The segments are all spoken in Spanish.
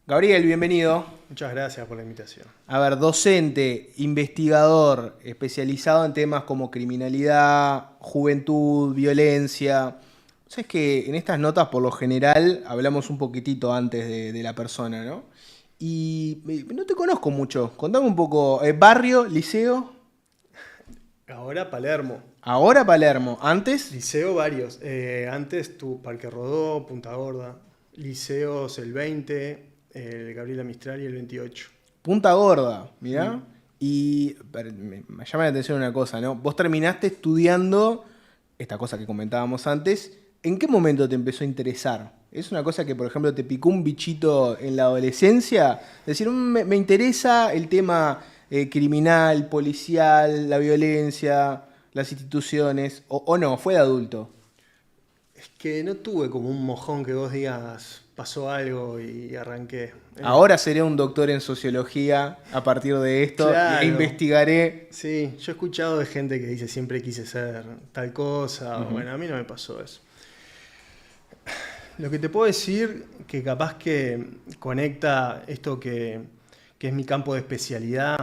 Gabriel, bienvenido. Muchas gracias por la invitación. A ver, docente, investigador, especializado en temas como criminalidad, juventud, violencia. Sabes que en estas notas, por lo general, hablamos un poquitito antes de la persona, ¿no? Y no te conozco mucho. Contame un poco. ¿Barrio, liceo? Ahora Palermo. Ahora Palermo. ¿Antes? Liceo varios. Antes tu Parque Rodó, Punta Gorda. Liceos el 20, el Gabriela Mistral y el 28. Punta Gorda, mirá. Mm. Y me llama la atención una cosa, ¿no? Vos terminaste estudiando esta cosa que comentábamos antes. ¿En qué momento te empezó a interesar? ¿Es una cosa que, por ejemplo, te picó un bichito en la adolescencia? Decir, me interesa el tema criminal, policial, la violencia, las instituciones, o no, fue de adulto. Es que no tuve como un mojón que vos digas, pasó algo y arranqué. Ahora seré un doctor en sociología a partir de esto e Claro. investigaré. Sí, yo he escuchado de gente que dice siempre quise ser tal cosa. Ujú. Bueno, a mí no me pasó eso. Lo que te puedo decir que capaz que conecta esto que es mi campo de especialidad,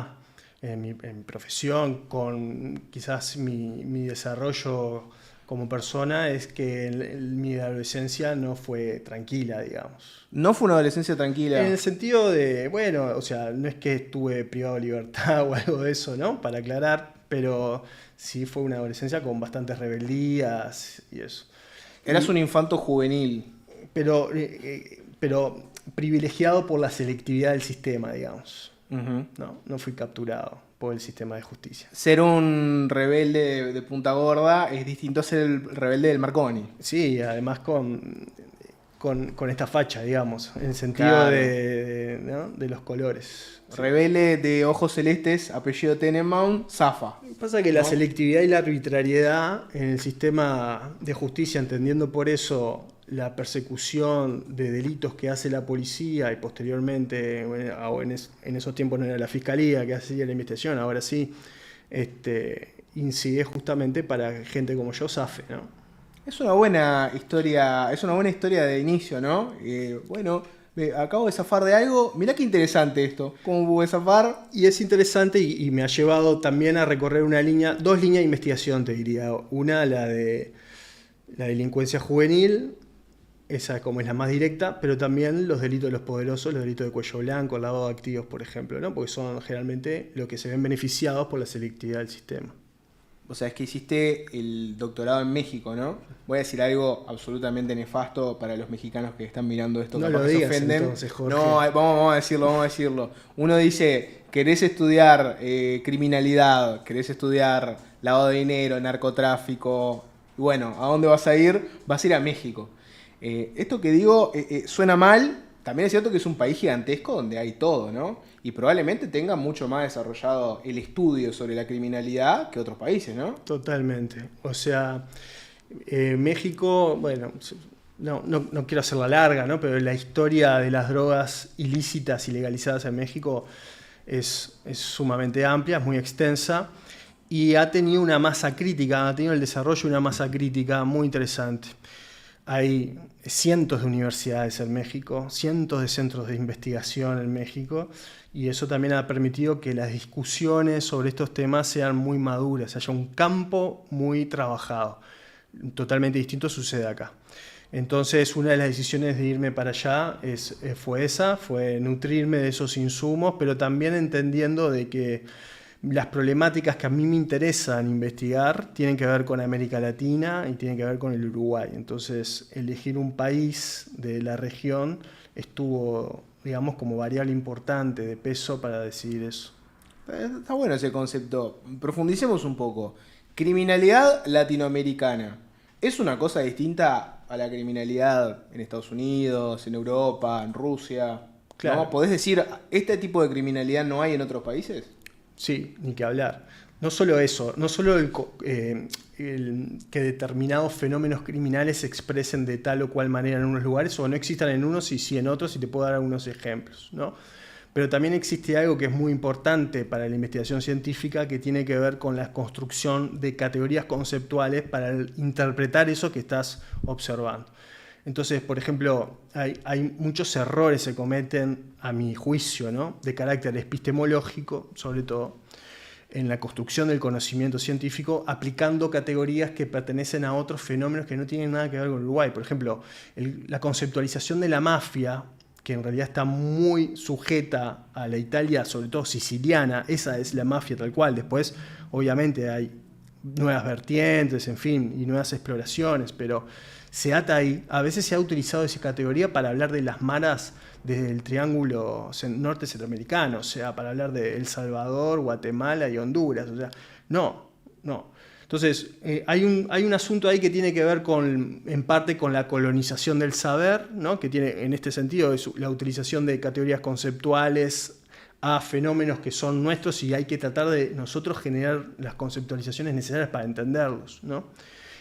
en mi profesión, con quizás mi desarrollo como persona, es que mi adolescencia no fue tranquila, digamos. No fue una adolescencia En tranquila. el sentido de, bueno, o sea, no es que estuve privado de libertad o algo de eso, ¿no? Para aclarar, pero sí fue una adolescencia con bastantes rebeldías y eso. Eras Y, un infanto juvenil. pero privilegiado por la selectividad del sistema, digamos. Ujú. No fui capturado por el sistema de justicia. Ser un rebelde de Punta Gorda es distinto a ser el rebelde del Marconi. Sí, además con esta facha, digamos, en el sentido Claro. ¿no? de los colores. Sí. Rebelde de ojos celestes, apellido Tenenbaum, zafa. Pasa que la ¿No? selectividad y la arbitrariedad en el sistema de justicia, entendiendo por eso la persecución de delitos que hace la policía y posteriormente, bueno, en esos tiempos no era la fiscalía que hacía la investigación, ahora sí, incide justamente para gente como yo, zafe, ¿no? Es una buena historia de inicio, ¿no? Bueno, acabo de zafar de algo. Mirá qué interesante esto. ¿Cómo pude zafar? Y es interesante y me ha llevado también a recorrer una línea, dos líneas de investigación, te diría. Una, la de la delincuencia juvenil, esa como es la más directa, pero también los delitos de los poderosos, los delitos de cuello blanco, lavado de activos, por ejemplo, ¿no? Porque son generalmente los que se ven beneficiados por la selectividad del sistema. O sea, es que hiciste el doctorado en México, ¿no? Voy a decir algo absolutamente nefasto para los mexicanos que están mirando esto, No capaz lo que se digas ofenden. entonces, Jorge. No, vamos a decirlo, vamos a decirlo. Uno dice, querés estudiar criminalidad, querés estudiar lavado de dinero, narcotráfico. Y bueno, ¿a dónde vas a ir? Vas a ir a México. Esto que digo suena mal, también es cierto que es un país gigantesco donde hay todo, ¿no? Y probablemente tenga mucho más desarrollado el estudio sobre la criminalidad que otros países, ¿no? Totalmente. O sea, México, bueno, no quiero hacerla larga, ¿no? Pero la historia de las drogas ilícitas y legalizadas en México es sumamente amplia, es muy extensa y ha tenido una masa crítica, ha tenido el desarrollo de una masa crítica muy interesante. Hay cientos de universidades en México, cientos de centros de investigación en México, y eso también ha permitido que las discusiones sobre estos temas sean muy maduras, haya un campo muy trabajado. Totalmente distinto sucede acá. Entonces, una de las decisiones de irme para allá fue esa, fue nutrirme de esos insumos, pero también entendiendo de que las problemáticas que a mí me interesan investigar tienen que ver con América Latina y tienen que ver con el Uruguay. Entonces, elegir un país de la región estuvo, digamos, como variable importante de peso para decidir eso. Está bueno ese concepto. Profundicemos un poco. Criminalidad latinoamericana. ¿Es una cosa distinta a la criminalidad en Estados Unidos, en Europa, en Rusia? ¿No? Claro, ¿Podés decir, este tipo de criminalidad no hay en otros países? sí, ni que hablar. No solo eso, no solo que determinados fenómenos criminales se expresen de tal o cual manera en unos lugares o no existan en unos y sí en otros, y te puedo dar algunos ejemplos, ¿no? Pero también existe algo que es muy importante para la investigación científica que tiene que ver con la construcción de categorías conceptuales para interpretar eso que estás observando. Entonces, por ejemplo, hay muchos errores que se cometen, a mi juicio, ¿no? De carácter epistemológico, sobre todo, en la construcción del conocimiento científico, aplicando categorías que pertenecen a otros fenómenos que no tienen nada que ver con Uruguay. Por ejemplo, la conceptualización de la mafia, que en realidad está muy sujeta a la Italia, sobre todo siciliana, esa es la mafia tal cual. Después, obviamente, hay nuevas vertientes, en fin, y nuevas exploraciones, pero se ata ahí. A veces se ha utilizado esa categoría para hablar de las maras del triángulo norte centroamericano, o sea, para hablar de El Salvador, Guatemala y Honduras. O sea, no. Entonces, hay un asunto ahí que tiene que ver en parte con la colonización del saber, ¿no? Que tiene, en este sentido, es la utilización de categorías conceptuales a fenómenos que son nuestros y hay que tratar de nosotros generar las conceptualizaciones necesarias para entenderlos, ¿no?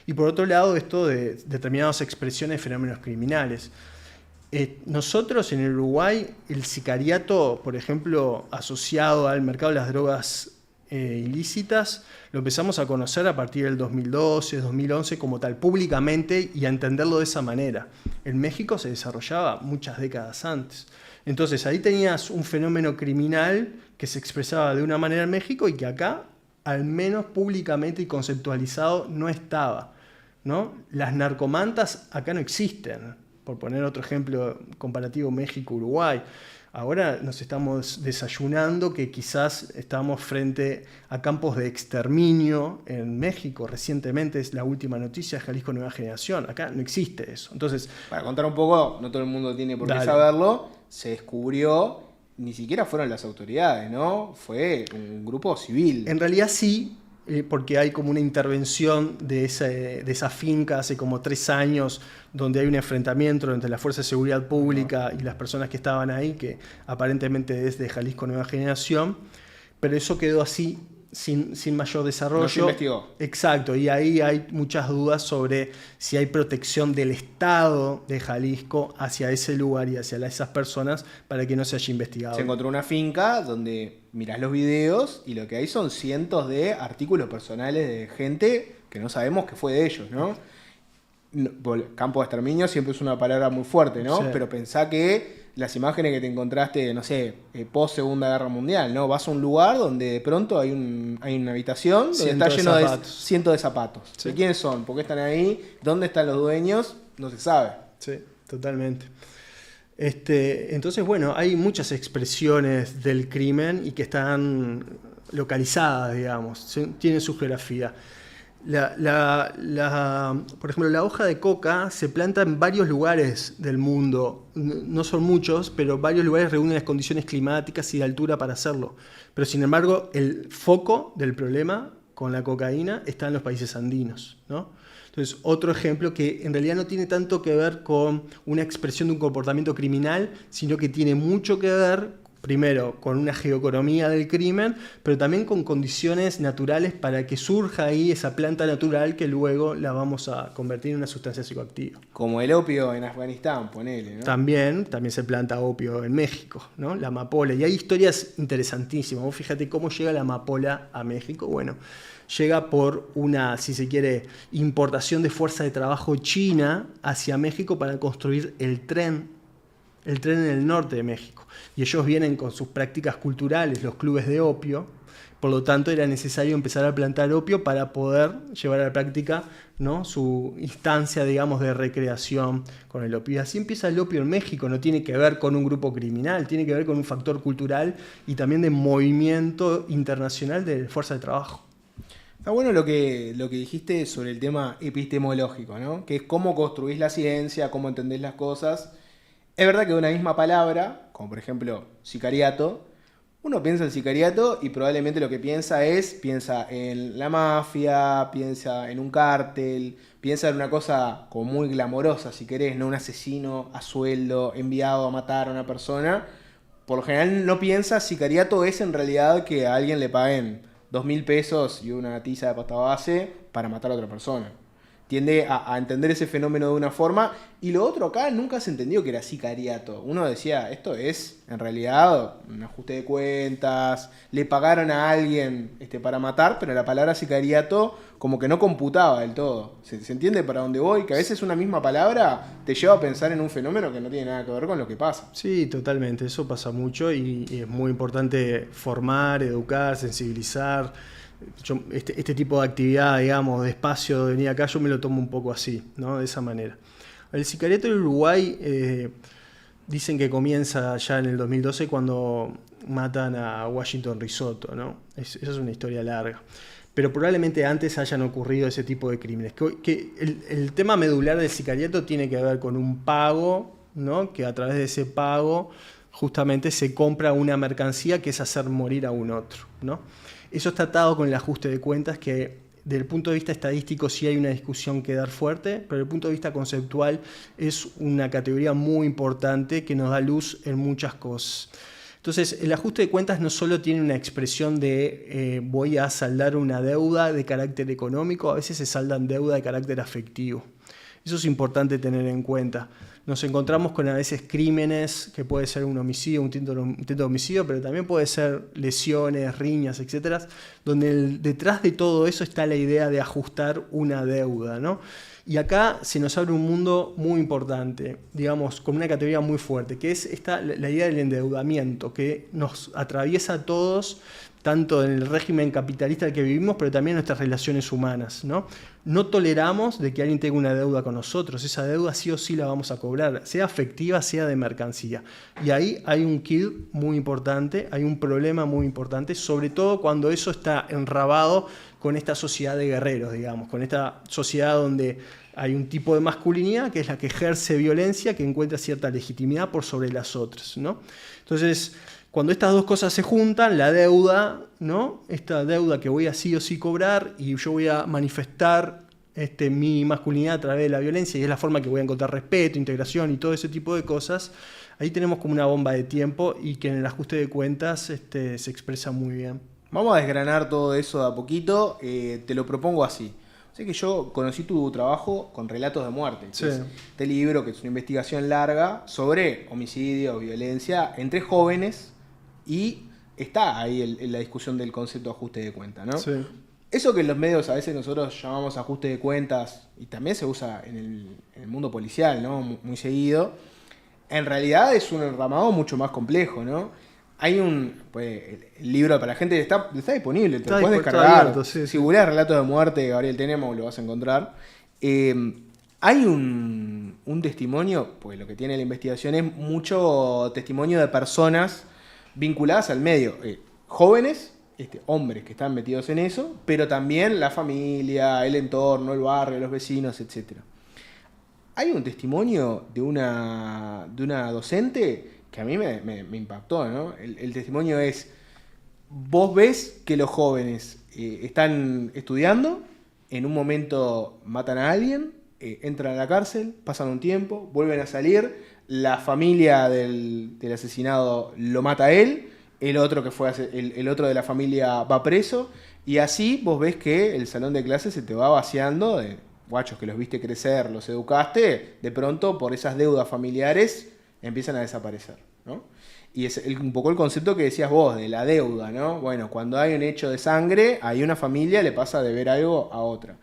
Y por otro lado, esto de determinadas expresiones de fenómenos criminales. Nosotros en el Uruguay, el sicariato, por ejemplo, asociado al mercado de las drogas ilícitas, lo empezamos a conocer a partir del 2012, 2011 como tal, públicamente, y a entenderlo de esa manera. En México se desarrollaba muchas décadas antes. Entonces ahí tenías un fenómeno criminal que se expresaba de una manera en México y que acá, al menos públicamente y conceptualizado, no estaba, ¿no? Las narcomantas acá no existen, por poner otro ejemplo comparativo México-Uruguay. Ahora nos estamos desayunando que quizás estamos frente a campos de exterminio en México. Recientemente es la última noticia de Jalisco Nueva Generación. Acá no existe eso. Entonces, para contar un poco, no todo el mundo tiene por qué saberlo, se descubrió, ni siquiera fueron las autoridades, ¿no? Fue un grupo civil. En realidad sí, porque hay como una intervención de esa finca hace como 3 años, donde hay un enfrentamiento entre la Fuerza de Seguridad Pública y las personas que estaban ahí, que aparentemente es de Jalisco Nueva Generación, pero eso quedó así, sin mayor desarrollo. No se investigó. Exacto, y ahí hay muchas dudas sobre si hay protección del Estado de Jalisco hacia ese lugar y hacia esas personas para que no se haya investigado. Se encontró una finca donde mirás los videos y lo que hay son cientos de artículos personales de gente que no sabemos que fue de ellos, ¿no? Campo de exterminio siempre es una palabra muy fuerte, ¿no? Sí. Pero pensá que las imágenes que te encontraste, no sé, post Segunda Guerra Mundial, ¿no? Vas a un lugar donde de pronto hay una habitación donde está lleno de cientos de zapatos. Sí. ¿De quiénes son? ¿Por qué están ahí? ¿Dónde están los dueños? No se sabe. Sí, totalmente. Entonces, bueno, hay muchas expresiones del crimen y que están localizadas, digamos, tienen su geografía. Por ejemplo, la hoja de coca se planta en varios lugares del mundo. No son muchos, pero varios lugares reúnen las condiciones climáticas y de altura para hacerlo. Pero sin embargo, el foco del problema con la cocaína está en los países andinos, ¿no? Entonces, otro ejemplo que en realidad no tiene tanto que ver con una expresión de un comportamiento criminal, sino que tiene mucho que ver, primero, con una geoeconomía del crimen, pero también con condiciones naturales para que surja ahí esa planta natural que luego la vamos a convertir en una sustancia psicoactiva. Como el opio en Afganistán, ponele, ¿no? También se planta opio en México, ¿no? La amapola. Y hay historias interesantísimas. Vos fíjate cómo llega la amapola a México. Bueno, llega por una, si se quiere, importación de fuerza de trabajo china hacia México para construir el tren en el norte de México. Y ellos vienen con sus prácticas culturales, los clubes de opio, por lo tanto era necesario empezar a plantar opio para poder llevar a la práctica, ¿no?, su instancia, digamos, de recreación con el opio. Y así empieza el opio en México, no tiene que ver con un grupo criminal, tiene que ver con un factor cultural y también de movimiento internacional de fuerza de trabajo. Está bueno lo que dijiste sobre el tema epistemológico, ¿no? Que es cómo construís la ciencia, cómo entendés las cosas. Es verdad que de una misma palabra, como por ejemplo sicariato, uno piensa en sicariato y probablemente lo que piensa en la mafia, piensa en un cártel, piensa en una cosa como muy glamorosa, si querés, ¿no? Un asesino a sueldo enviado a matar a una persona. Por lo general no piensa, sicariato es en realidad que a alguien le paguen 2.000 pesos y una tiza de pasta base para matar a otra persona. Tiende a entender ese fenómeno de una forma. Y lo otro acá nunca se entendió que era sicariato. Uno decía, esto es en realidad un ajuste de cuentas, le pagaron a alguien para matar, pero la palabra sicariato como que no computaba del todo. ¿Se entiende para dónde voy? Que a veces una misma palabra te lleva a pensar en un fenómeno que no tiene nada que ver con lo que pasa. Sí, totalmente, eso pasa mucho y es muy importante formar, educar, sensibilizar. Este tipo de actividad, digamos, de espacio, de venir acá, yo me lo tomo un poco así, ¿no? De esa manera. El sicariato en Uruguay dicen que comienza ya en el 2012 cuando matan a Washington Risotto, ¿no? Esa es una historia larga. Pero probablemente antes hayan ocurrido ese tipo de crímenes. El tema medular del sicariato tiene que ver con un pago, ¿no? Que a través de ese pago justamente se compra una mercancía que es hacer morir a un otro, ¿no? Eso está atado con el ajuste de cuentas que desde el punto de vista estadístico sí hay una discusión que dar fuerte, pero desde el punto de vista conceptual es una categoría muy importante que nos da luz en muchas cosas. Entonces, el ajuste de cuentas no solo tiene una expresión de voy a saldar una deuda de carácter económico, a veces se saldan deuda de carácter afectivo. Eso es importante tener en cuenta. Nos encontramos con a veces crímenes, que puede ser un homicidio, un intento de homicidio, pero también puede ser lesiones, riñas, etcétera, donde detrás de todo eso está la idea de ajustar una deuda, ¿no? Y acá se nos abre un mundo muy importante, digamos, con una categoría muy fuerte, que es la idea del endeudamiento, que nos atraviesa a todos, tanto en el régimen capitalista en el que vivimos, pero también en nuestras relaciones humanas, ¿no? No toleramos de que alguien tenga una deuda con nosotros, esa deuda sí o sí la vamos a cobrar, sea afectiva, sea de mercancía. Y ahí hay un quid muy importante, hay un problema muy importante, sobre todo cuando eso está enrabado con esta sociedad de guerreros, digamos, con esta sociedad donde hay un tipo de masculinidad que es la que ejerce violencia, que encuentra cierta legitimidad por sobre las otras, ¿no? Entonces, cuando estas dos cosas se juntan, la deuda, ¿no? Esta deuda que voy a sí o sí cobrar y yo voy a manifestar mi masculinidad a través de la violencia y es la forma que voy a encontrar respeto, integración y todo ese tipo de cosas, ahí tenemos como una bomba de tiempo y que en el ajuste de cuentas se expresa muy bien. Vamos a desgranar todo eso de a poquito. Te lo propongo así. Sé que yo conocí tu trabajo con Relatos de Muerte. Sí. Este libro, que es una investigación larga sobre homicidio, violencia entre jóvenes, y está ahí la discusión del concepto de ajuste de cuenta, ¿no? Sí. Eso que en los medios a veces nosotros llamamos ajuste de cuentas, y también se usa en el mundo policial, ¿no? Muy seguido, en realidad es un entramado mucho más complejo, ¿no? Hay pues, el libro para la gente está disponible, te lo puedes descargar. Abierto, sí, si googleas Relatos de Muerte, Gabriel Tenemo, lo vas a encontrar. Hay un testimonio, pues lo que tiene la investigación es mucho testimonio de personas vinculadas al medio. Jóvenes, hombres que están metidos en eso, pero también la familia, el entorno, el barrio, los vecinos, etc. Hay un testimonio de una docente que a mí me impactó, ¿no? El testimonio es, vos ves que los jóvenes están estudiando, en un momento matan a alguien, entran a la cárcel, pasan un tiempo, vuelven a salir, la familia del asesinado lo mata a él, el otro el otro de la familia va preso, y así vos ves que el salón de clases se te va vaciando de guachos que los viste crecer, los educaste, de pronto por esas deudas familiares empiezan a desaparecer, ¿no? Y es un poco el concepto que decías vos, de la deuda, ¿no? Bueno, cuando hay un hecho de sangre, a una familia le pasa de ver algo a otra.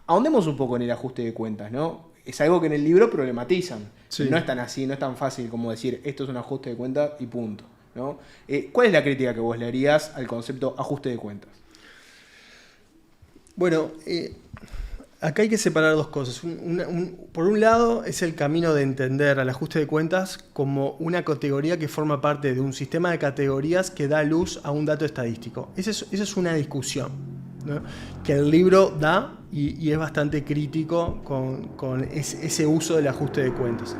Ahondemos un poco en el ajuste de cuentas, ¿no? Es algo que en el libro problematizan. Sí. No es tan así, no es tan fácil como decir esto es un ajuste de cuentas y punto, ¿no? ¿Cuál es la crítica que vos le harías al concepto ajuste de cuentas? Bueno, acá hay que separar dos cosas. Por un lado es el camino de entender al ajuste de cuentas como una categoría que forma parte de un sistema de categorías que da luz a un dato estadístico. Esa es una discusión, ¿no? Que el libro da y es bastante crítico con ese uso del ajuste de cuentas.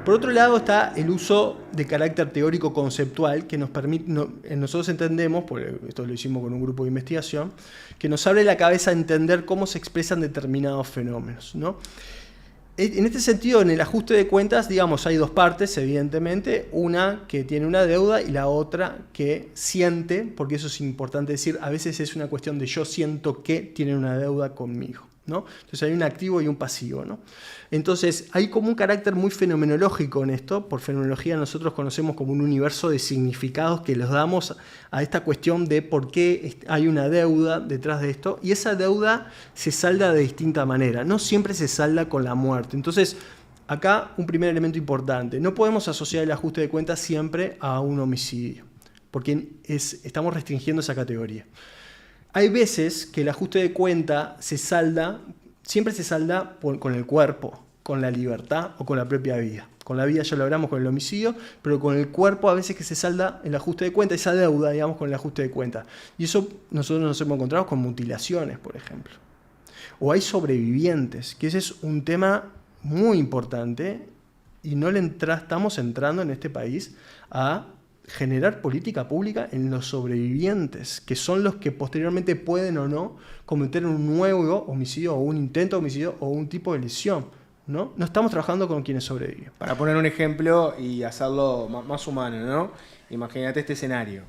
Por otro lado está el uso de carácter teórico conceptual que nos permite, nosotros entendemos, porque esto lo hicimos con un grupo de investigación, que nos abre la cabeza a entender cómo se expresan determinados fenómenos, ¿no? En este sentido, en el ajuste de cuentas, digamos, hay dos partes, evidentemente, una que tiene una deuda y la otra que siente, porque eso es importante decir, a veces es una cuestión de yo siento que tienen una deuda conmigo, ¿no? Entonces hay un activo y un pasivo, ¿no? Entonces hay como un carácter muy fenomenológico en esto. Por fenomenología nosotros conocemos como un universo de significados que los damos a esta cuestión de por qué hay una deuda detrás de esto, y esa deuda se salda de distinta manera, no siempre se salda con la muerte. Entonces acá un primer elemento importante: no podemos asociar el ajuste de cuentas siempre a un homicidio, porque estamos restringiendo esa categoría. Hay veces que el ajuste de cuenta siempre se salda con el cuerpo, con la libertad o con la propia vida. Con la vida ya lo hablamos con el homicidio, pero con el cuerpo a veces que se salda el ajuste de cuenta, esa deuda, digamos, con el ajuste de cuenta. Y eso nosotros nos hemos encontrado con mutilaciones, por ejemplo. O hay sobrevivientes, que ese es un tema muy importante y no estamos entrando en este país a generar política pública en los sobrevivientes, que son los que posteriormente pueden o no cometer un nuevo homicidio o un intento de homicidio o un tipo de lesión, ¿no? No estamos trabajando con quienes sobreviven. Para poner un ejemplo y hacerlo más humano, ¿no? Imagínate este escenario.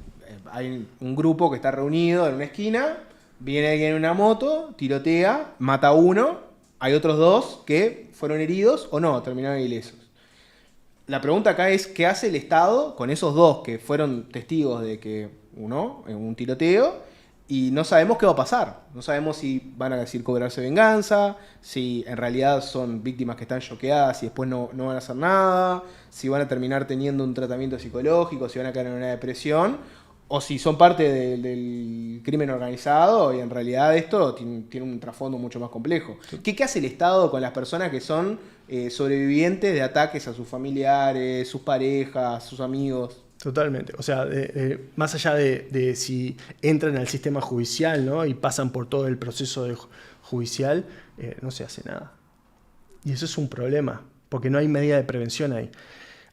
Hay un grupo que está reunido en una esquina, viene alguien en una moto, tirotea, mata a uno, hay otros dos que fueron heridos o no, terminaron ilesos. La pregunta acá es, ¿qué hace el Estado con esos dos que fueron testigos de que un tiroteo, y no sabemos qué va a pasar? No sabemos si van a decir cobrarse venganza, si en realidad son víctimas que están choqueadas y después no van a hacer nada, si van a terminar teniendo un tratamiento psicológico, si van a caer en una depresión, o si son parte del crimen organizado y en realidad esto tiene un trasfondo mucho más complejo. ¿Qué hace el Estado con las personas que son sobrevivientes de ataques a sus familiares, sus parejas, sus amigos? Totalmente. O sea, más allá de si entran al sistema judicial, ¿no? Y pasan por todo el proceso judicial, no se hace nada. Y eso es un problema, porque no hay medida de prevención ahí.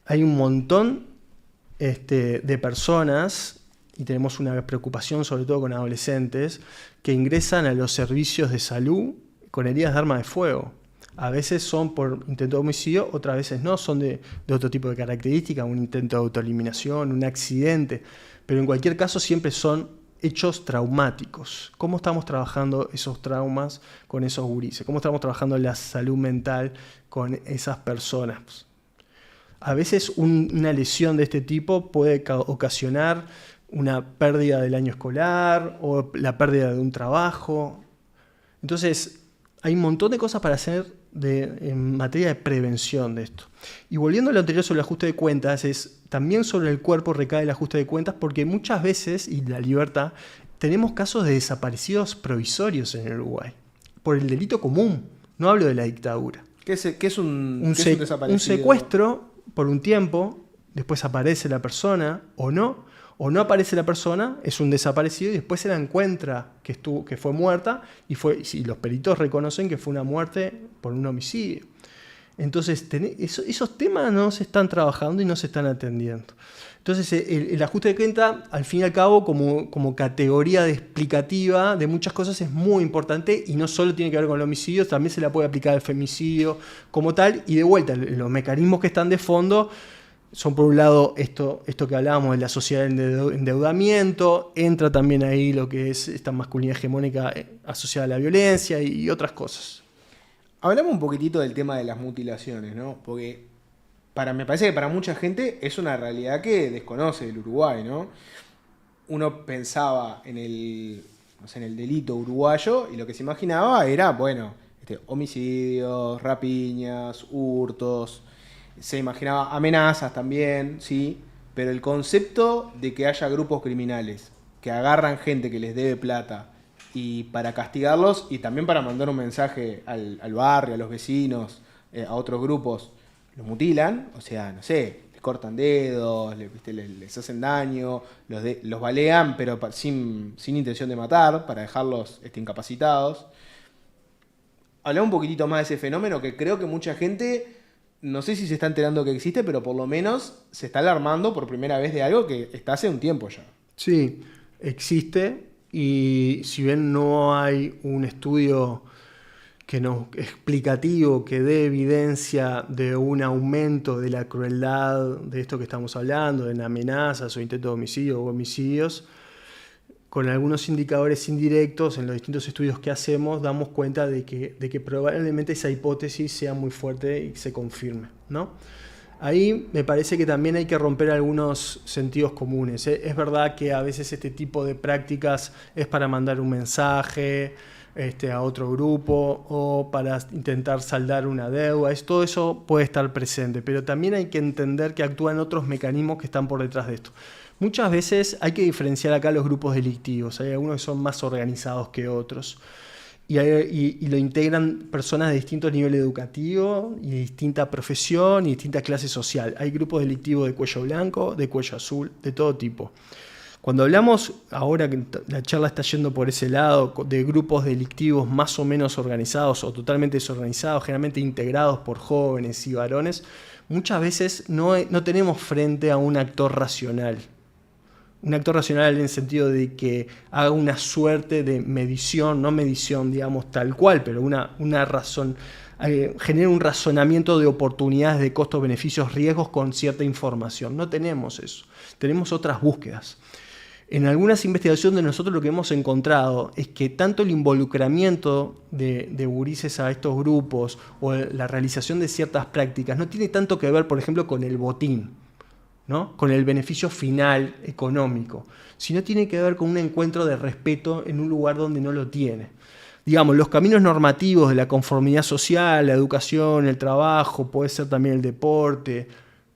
Hay un montón de personas, y tenemos una preocupación sobre todo con adolescentes, que ingresan a los servicios de salud con heridas de arma de fuego. A veces son por intento de homicidio, otras veces no, son de otro tipo de características, un intento de autoeliminación, un accidente, pero en cualquier caso siempre son hechos traumáticos. ¿Cómo estamos trabajando esos traumas con esos gurises? ¿Cómo estamos trabajando la salud mental con esas personas? A veces una lesión de este tipo puede ocasionar una pérdida del año escolar o la pérdida de un trabajo. Entonces, hay un montón de cosas para hacer en materia de prevención de esto. Y volviendo a lo anterior sobre el ajuste de cuentas, también sobre el cuerpo recae el ajuste de cuentas, porque muchas veces, y la libertad, tenemos casos de desaparecidos provisorios en el Uruguay, por el delito común, no hablo de la dictadura. ¿Qué es un desaparecido? Un secuestro por un tiempo, después aparece la persona o no aparece la persona, es un desaparecido y después se la encuentra que fue muerta y los peritos reconocen que fue una muerte por un homicidio. Entonces esos temas no se están trabajando y no se están atendiendo. Entonces el ajuste de cuenta, al fin y al cabo, como categoría explicativa de muchas cosas, es muy importante y no solo tiene que ver con el homicidio, también se la puede aplicar al femicidio como tal. Y de vuelta, los mecanismos que están de fondo son, por un lado, esto que hablábamos de la sociedad del endeudamiento, entra también ahí lo que es esta masculinidad hegemónica asociada a la violencia y otras cosas. Hablamos un poquitito del tema de las mutilaciones, ¿no? Porque me parece que para mucha gente es una realidad que desconoce el Uruguay, ¿no? Uno pensaba en el delito uruguayo y lo que se imaginaba era, homicidios, rapiñas, hurtos. Se imaginaba amenazas también, sí, pero el concepto de que haya grupos criminales que agarran gente que les debe plata y para castigarlos y también para mandar un mensaje al barrio, a los vecinos, a otros grupos, los mutilan, o sea, no sé, les cortan dedos, les hacen daño, los balean, pero sin intención de matar, para dejarlos incapacitados. Hablamos un poquitito más de ese fenómeno que creo que mucha gente, no sé si se está enterando que existe, pero por lo menos se está alarmando por primera vez de algo que está hace un tiempo ya. Sí, existe, y si bien no hay un estudio explicativo que dé evidencia de un aumento de la crueldad de esto que estamos hablando, de amenazas o intentos de homicidio o homicidios, con algunos indicadores indirectos en los distintos estudios que hacemos, damos cuenta de que probablemente esa hipótesis sea muy fuerte y se confirme, ¿no? Ahí me parece que también hay que romper algunos sentidos comunes. Es verdad que a veces este tipo de prácticas es para mandar un mensaje a otro grupo o para intentar saldar una deuda. Todo eso puede estar presente, pero también hay que entender que actúan otros mecanismos que están por detrás de esto. Muchas veces hay que diferenciar acá los grupos delictivos. Hay algunos que son más organizados que otros. Y lo integran personas de distintos niveles educativos y de distinta profesión y distinta clase social. Hay grupos delictivos de cuello blanco, de cuello azul, de todo tipo. Cuando hablamos, ahora que la charla está yendo por ese lado, de grupos delictivos más o menos organizados o totalmente desorganizados, generalmente integrados por jóvenes y varones, muchas veces no tenemos frente a un actor racional. Un actor racional en el sentido de que haga una suerte de medición, no medición, digamos, tal cual, pero una razón, genera un razonamiento de oportunidades, de costos, beneficios, riesgos con cierta información. No tenemos eso. Tenemos otras búsquedas. En algunas investigaciones de nosotros lo que hemos encontrado es que tanto el involucramiento de gurises a estos grupos o la realización de ciertas prácticas no tiene tanto que ver, por ejemplo, con el botín, ¿no? Con el beneficio final económico, sino tiene que ver con un encuentro de respeto en un lugar donde no lo tiene. Digamos, los caminos normativos de la conformidad social, la educación, el trabajo, puede ser también el deporte,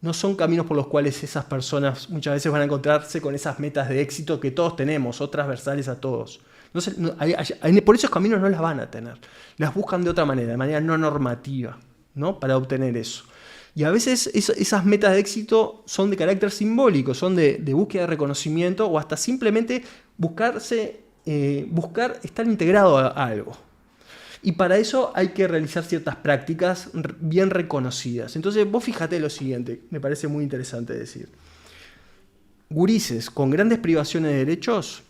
no son caminos por los cuales esas personas muchas veces van a encontrarse con esas metas de éxito que todos tenemos, o transversales a todos. Por esos caminos no las van a tener. Las buscan de otra manera, de manera no normativa, ¿no? Para obtener eso. Y a veces esas metas de éxito son de carácter simbólico, son de búsqueda de reconocimiento o hasta simplemente buscar estar integrado a algo. Y para eso hay que realizar ciertas prácticas bien reconocidas. Entonces vos fíjate lo siguiente, me parece muy interesante decir. Gurises con grandes privaciones de derechos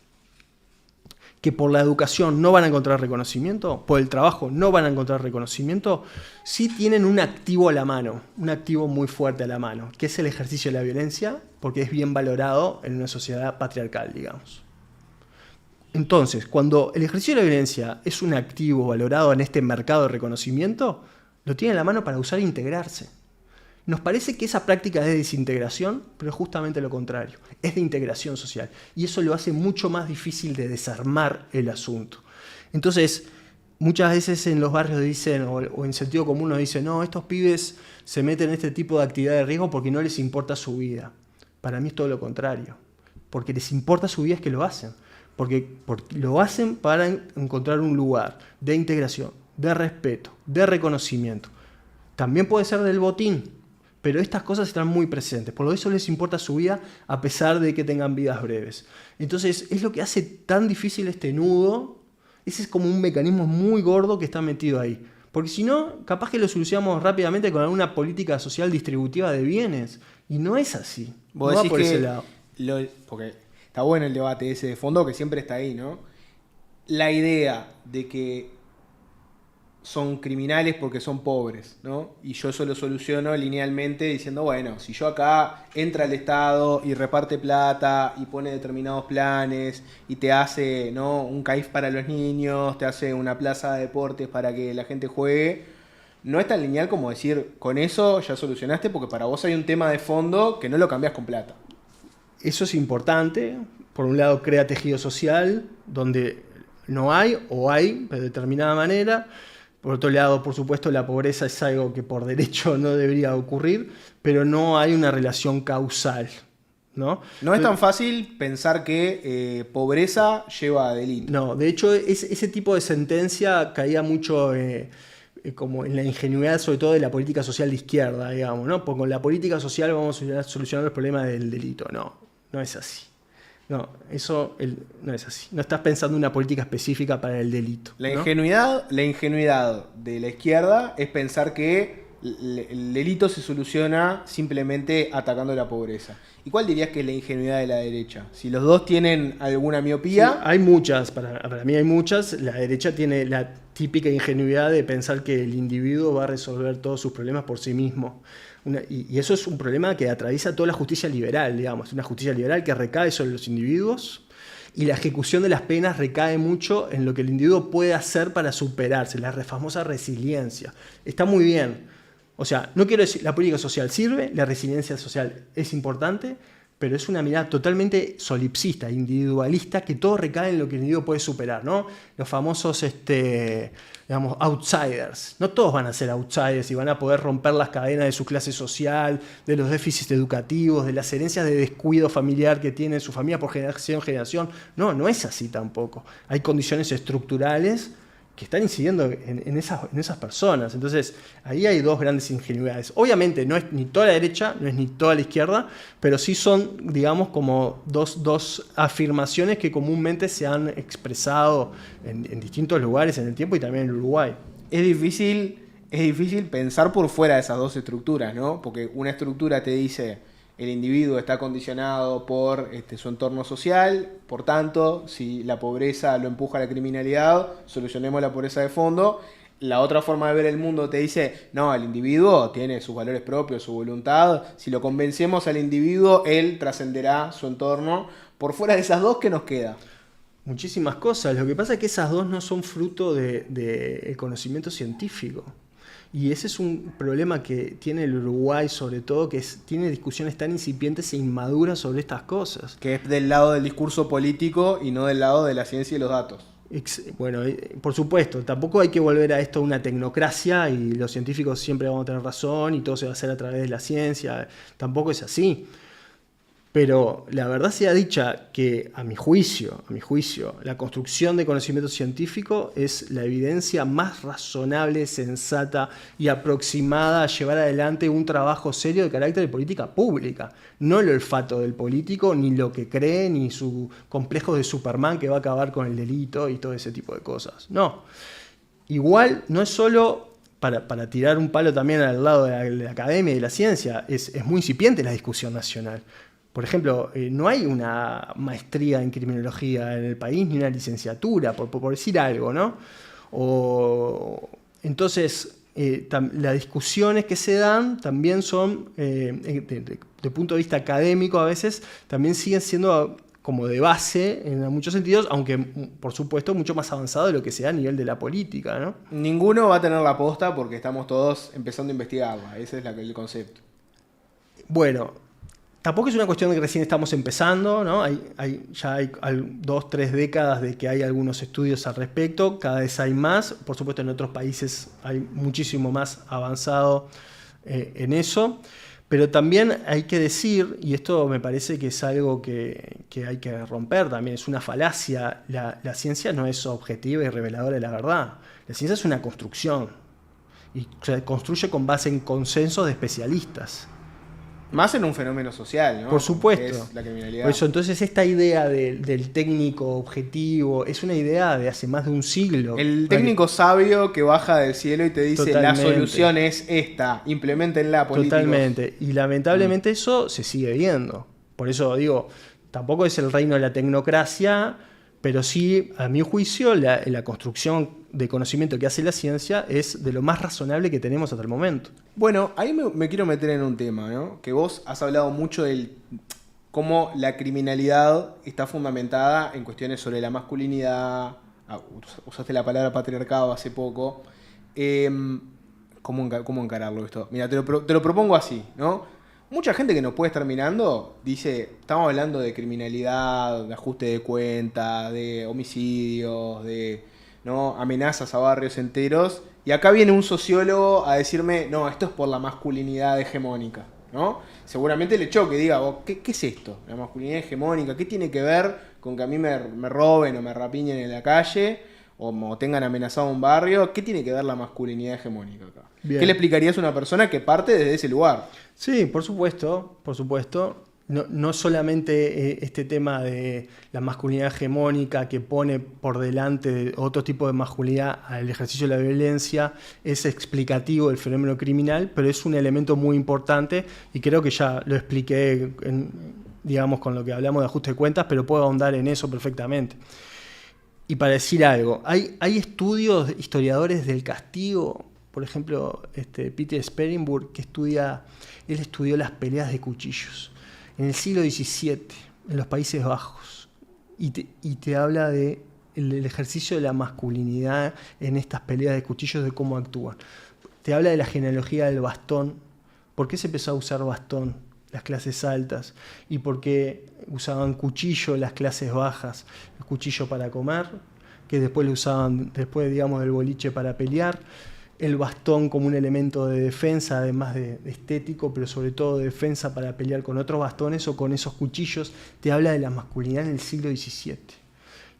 que por la educación no van a encontrar reconocimiento, por el trabajo no van a encontrar reconocimiento, sí tienen un activo a la mano, un activo muy fuerte a la mano, que es el ejercicio de la violencia, porque es bien valorado en una sociedad patriarcal, digamos. Entonces, cuando el ejercicio de la violencia es un activo valorado en este mercado de reconocimiento, lo tiene en la mano para usar e integrarse. Nos parece que esa práctica es de desintegración, pero es justamente lo contrario, es de integración social. Y eso lo hace mucho más difícil de desarmar el asunto. Entonces, muchas veces en los barrios dicen, o en sentido común nos dicen, no, estos pibes se meten en este tipo de actividad de riesgo porque no les importa su vida. Para mí es todo lo contrario. Porque les importa su vida es que lo hacen. Porque lo hacen para encontrar un lugar de integración, de respeto, de reconocimiento. También puede ser del botín, pero estas cosas están muy presentes. Por eso les importa su vida a pesar de que tengan vidas breves. Entonces es lo que hace tan difícil este nudo. Ese es como un mecanismo muy gordo que está metido ahí. Porque si no, capaz que lo solucionamos rápidamente con alguna política social distributiva de bienes. Y no es así. Vos no decís va por que ese lado. Porque está bueno el debate ese de fondo que siempre está ahí, ¿no? La idea de que son criminales porque son pobres, ¿no? Y yo eso lo soluciono linealmente diciendo, bueno, si yo acá entra el Estado y reparte plata y pone determinados planes y te hace, ¿no?, un CAIF para los niños, te hace una plaza de deportes para que la gente juegue, no es tan lineal como decir, con eso ya solucionaste, porque para vos hay un tema de fondo que no lo cambiás con plata. Eso es importante. Por un lado, crea tejido social, donde no hay o hay de determinada manera. Por otro lado, por supuesto, la pobreza es algo que por derecho no debería ocurrir, pero no hay una relación causal, ¿no? No es tan fácil pensar que pobreza lleva a delito. No, de hecho, ese tipo de sentencia caía mucho como en la ingenuidad, sobre todo de la política social de izquierda, digamos, ¿no? Porque con la política social vamos a solucionar los problemas del delito. No es así. No, no es así. No estás pensando en una política específica para el delito. La ingenuidad de la izquierda es pensar que el delito se soluciona simplemente atacando la pobreza. ¿Y cuál dirías que es la ingenuidad de la derecha? Si los dos tienen alguna miopía... Sí, hay muchas, para mí hay muchas. La derecha tiene la típica ingenuidad de pensar que el individuo va a resolver todos sus problemas por sí mismo. Y eso es un problema que atraviesa toda la justicia liberal, digamos. Una justicia liberal que recae sobre los individuos y la ejecución de las penas recae mucho en lo que el individuo puede hacer para superarse, la famosa resiliencia. Está muy bien. O sea, no quiero decir, la política social sirve, la resiliencia social es importante, pero es una mirada totalmente solipsista, individualista, que todo recae en lo que el individuo puede superar, ¿no? Los famosos, digamos, outsiders. No todos van a ser outsiders y van a poder romper las cadenas de su clase social, de los déficits educativos, de las herencias de descuido familiar que tiene su familia por generación en generación. No, no es así tampoco. Hay condiciones estructurales que están incidiendo en esas personas. Entonces, ahí hay dos grandes ingenuidades. Obviamente, no es ni toda la derecha, no es ni toda la izquierda, pero sí son, digamos, como dos afirmaciones que comúnmente se han expresado en distintos lugares en el tiempo y también en Uruguay. Es difícil pensar por fuera de esas dos estructuras, ¿no? Porque una estructura te dice el individuo está condicionado por su entorno social, por tanto, si la pobreza lo empuja a la criminalidad, solucionemos la pobreza de fondo. La otra forma de ver el mundo te dice, no, el individuo tiene sus valores propios, su voluntad, si lo convencemos al individuo, él trascenderá su entorno. Por fuera de esas dos, ¿qué nos queda? Muchísimas cosas. Lo que pasa es que esas dos no son fruto del conocimiento científico. Y ese es un problema que tiene el Uruguay, sobre todo, que tiene discusiones tan incipientes e inmaduras sobre estas cosas. Que es del lado del discurso político y no del lado de la ciencia y los datos. Bueno, por supuesto, tampoco hay que volver a esto una tecnocracia y los científicos siempre van a tener razón y todo se va a hacer a través de la ciencia. Tampoco es así. Pero la verdad sea dicha que, a mi juicio, la construcción de conocimiento científico es la evidencia más razonable, sensata y aproximada a llevar adelante un trabajo serio de carácter de política pública. No el olfato del político, ni lo que cree, ni su complejo de Superman que va a acabar con el delito y todo ese tipo de cosas. No. Igual, no es solo para tirar un palo también al lado de la academia y de la ciencia, es muy incipiente la discusión nacional. Por ejemplo, no hay una maestría en criminología en el país, ni una licenciatura, por decir algo, ¿no? Entonces, las discusiones que se dan también son, de punto de vista académico a veces, también siguen siendo como de base en muchos sentidos, aunque, por supuesto, mucho más avanzado de lo que se da a nivel de la política, ¿no? Ninguno va a tener la posta porque estamos todos empezando a investigarla. Ese es el concepto. Bueno, tampoco es una cuestión de que recién estamos empezando, ¿no? Ya hay 2-3 décadas de que hay algunos estudios al respecto, cada vez hay más, por supuesto en otros países hay muchísimo más avanzado en eso, pero también hay que decir, y esto me parece que es algo que hay que romper también, es una falacia, la ciencia no es objetiva y reveladora de la verdad, la ciencia es una construcción y se construye con base en consensos de especialistas. Más en un fenómeno social, ¿no? Por supuesto. Que es la criminalidad. Por eso, entonces, esta idea del técnico objetivo es una idea de hace más de un siglo. El técnico sabio que baja del cielo y te dice Totalmente. La solución es esta, implementenla, políticos. Totalmente. Y lamentablemente eso se sigue viendo. Por eso digo, tampoco es el reino de la tecnocracia, pero sí, a mi juicio, la construcción de conocimiento que hace la ciencia es de lo más razonable que tenemos hasta el momento. Bueno, ahí me quiero meter en un tema, ¿no? Que vos has hablado mucho de cómo la criminalidad está fundamentada en cuestiones sobre la masculinidad. Usaste la palabra patriarcado hace poco. ¿Cómo encararlo esto? Mira, te lo propongo así, ¿no? Mucha gente que nos puede estar mirando dice, estamos hablando de criminalidad, de ajuste de cuentas, de homicidios, de amenazas a barrios enteros. Y acá viene un sociólogo a decirme, no, esto es por la masculinidad hegemónica, ¿no? Seguramente le choque, diga, ¿qué es esto? La masculinidad hegemónica, ¿qué tiene que ver con que a mí me roben o me rapiñen en la calle o tengan amenazado un barrio? ¿Qué tiene que ver la masculinidad hegemónica acá? Bien. ¿Qué le explicarías a una persona que parte desde ese lugar? Sí, por supuesto. No solamente este tema de la masculinidad hegemónica que pone por delante otro tipo de masculinidad al ejercicio de la violencia es explicativo del fenómeno criminal, pero es un elemento muy importante y creo que ya lo expliqué digamos, con lo que hablamos de ajuste de cuentas, pero puedo ahondar en eso perfectamente. Y para decir algo, hay estudios, historiadores del castigo por ejemplo, Peter Sperenburg, él estudió las peleas de cuchillos en el siglo XVII, en los Países Bajos, y te habla de el ejercicio de la masculinidad en estas peleas de cuchillos, de cómo actúan. Te habla de la genealogía del bastón, por qué se empezó a usar bastón las clases altas y por qué usaban cuchillo las clases bajas, el cuchillo para comer, que después lo usaban después, digamos, del boliche para pelear, el bastón como un elemento de defensa, además de estético, pero sobre todo de defensa para pelear con otros bastones o con esos cuchillos. Te habla de la masculinidad en el siglo XVII.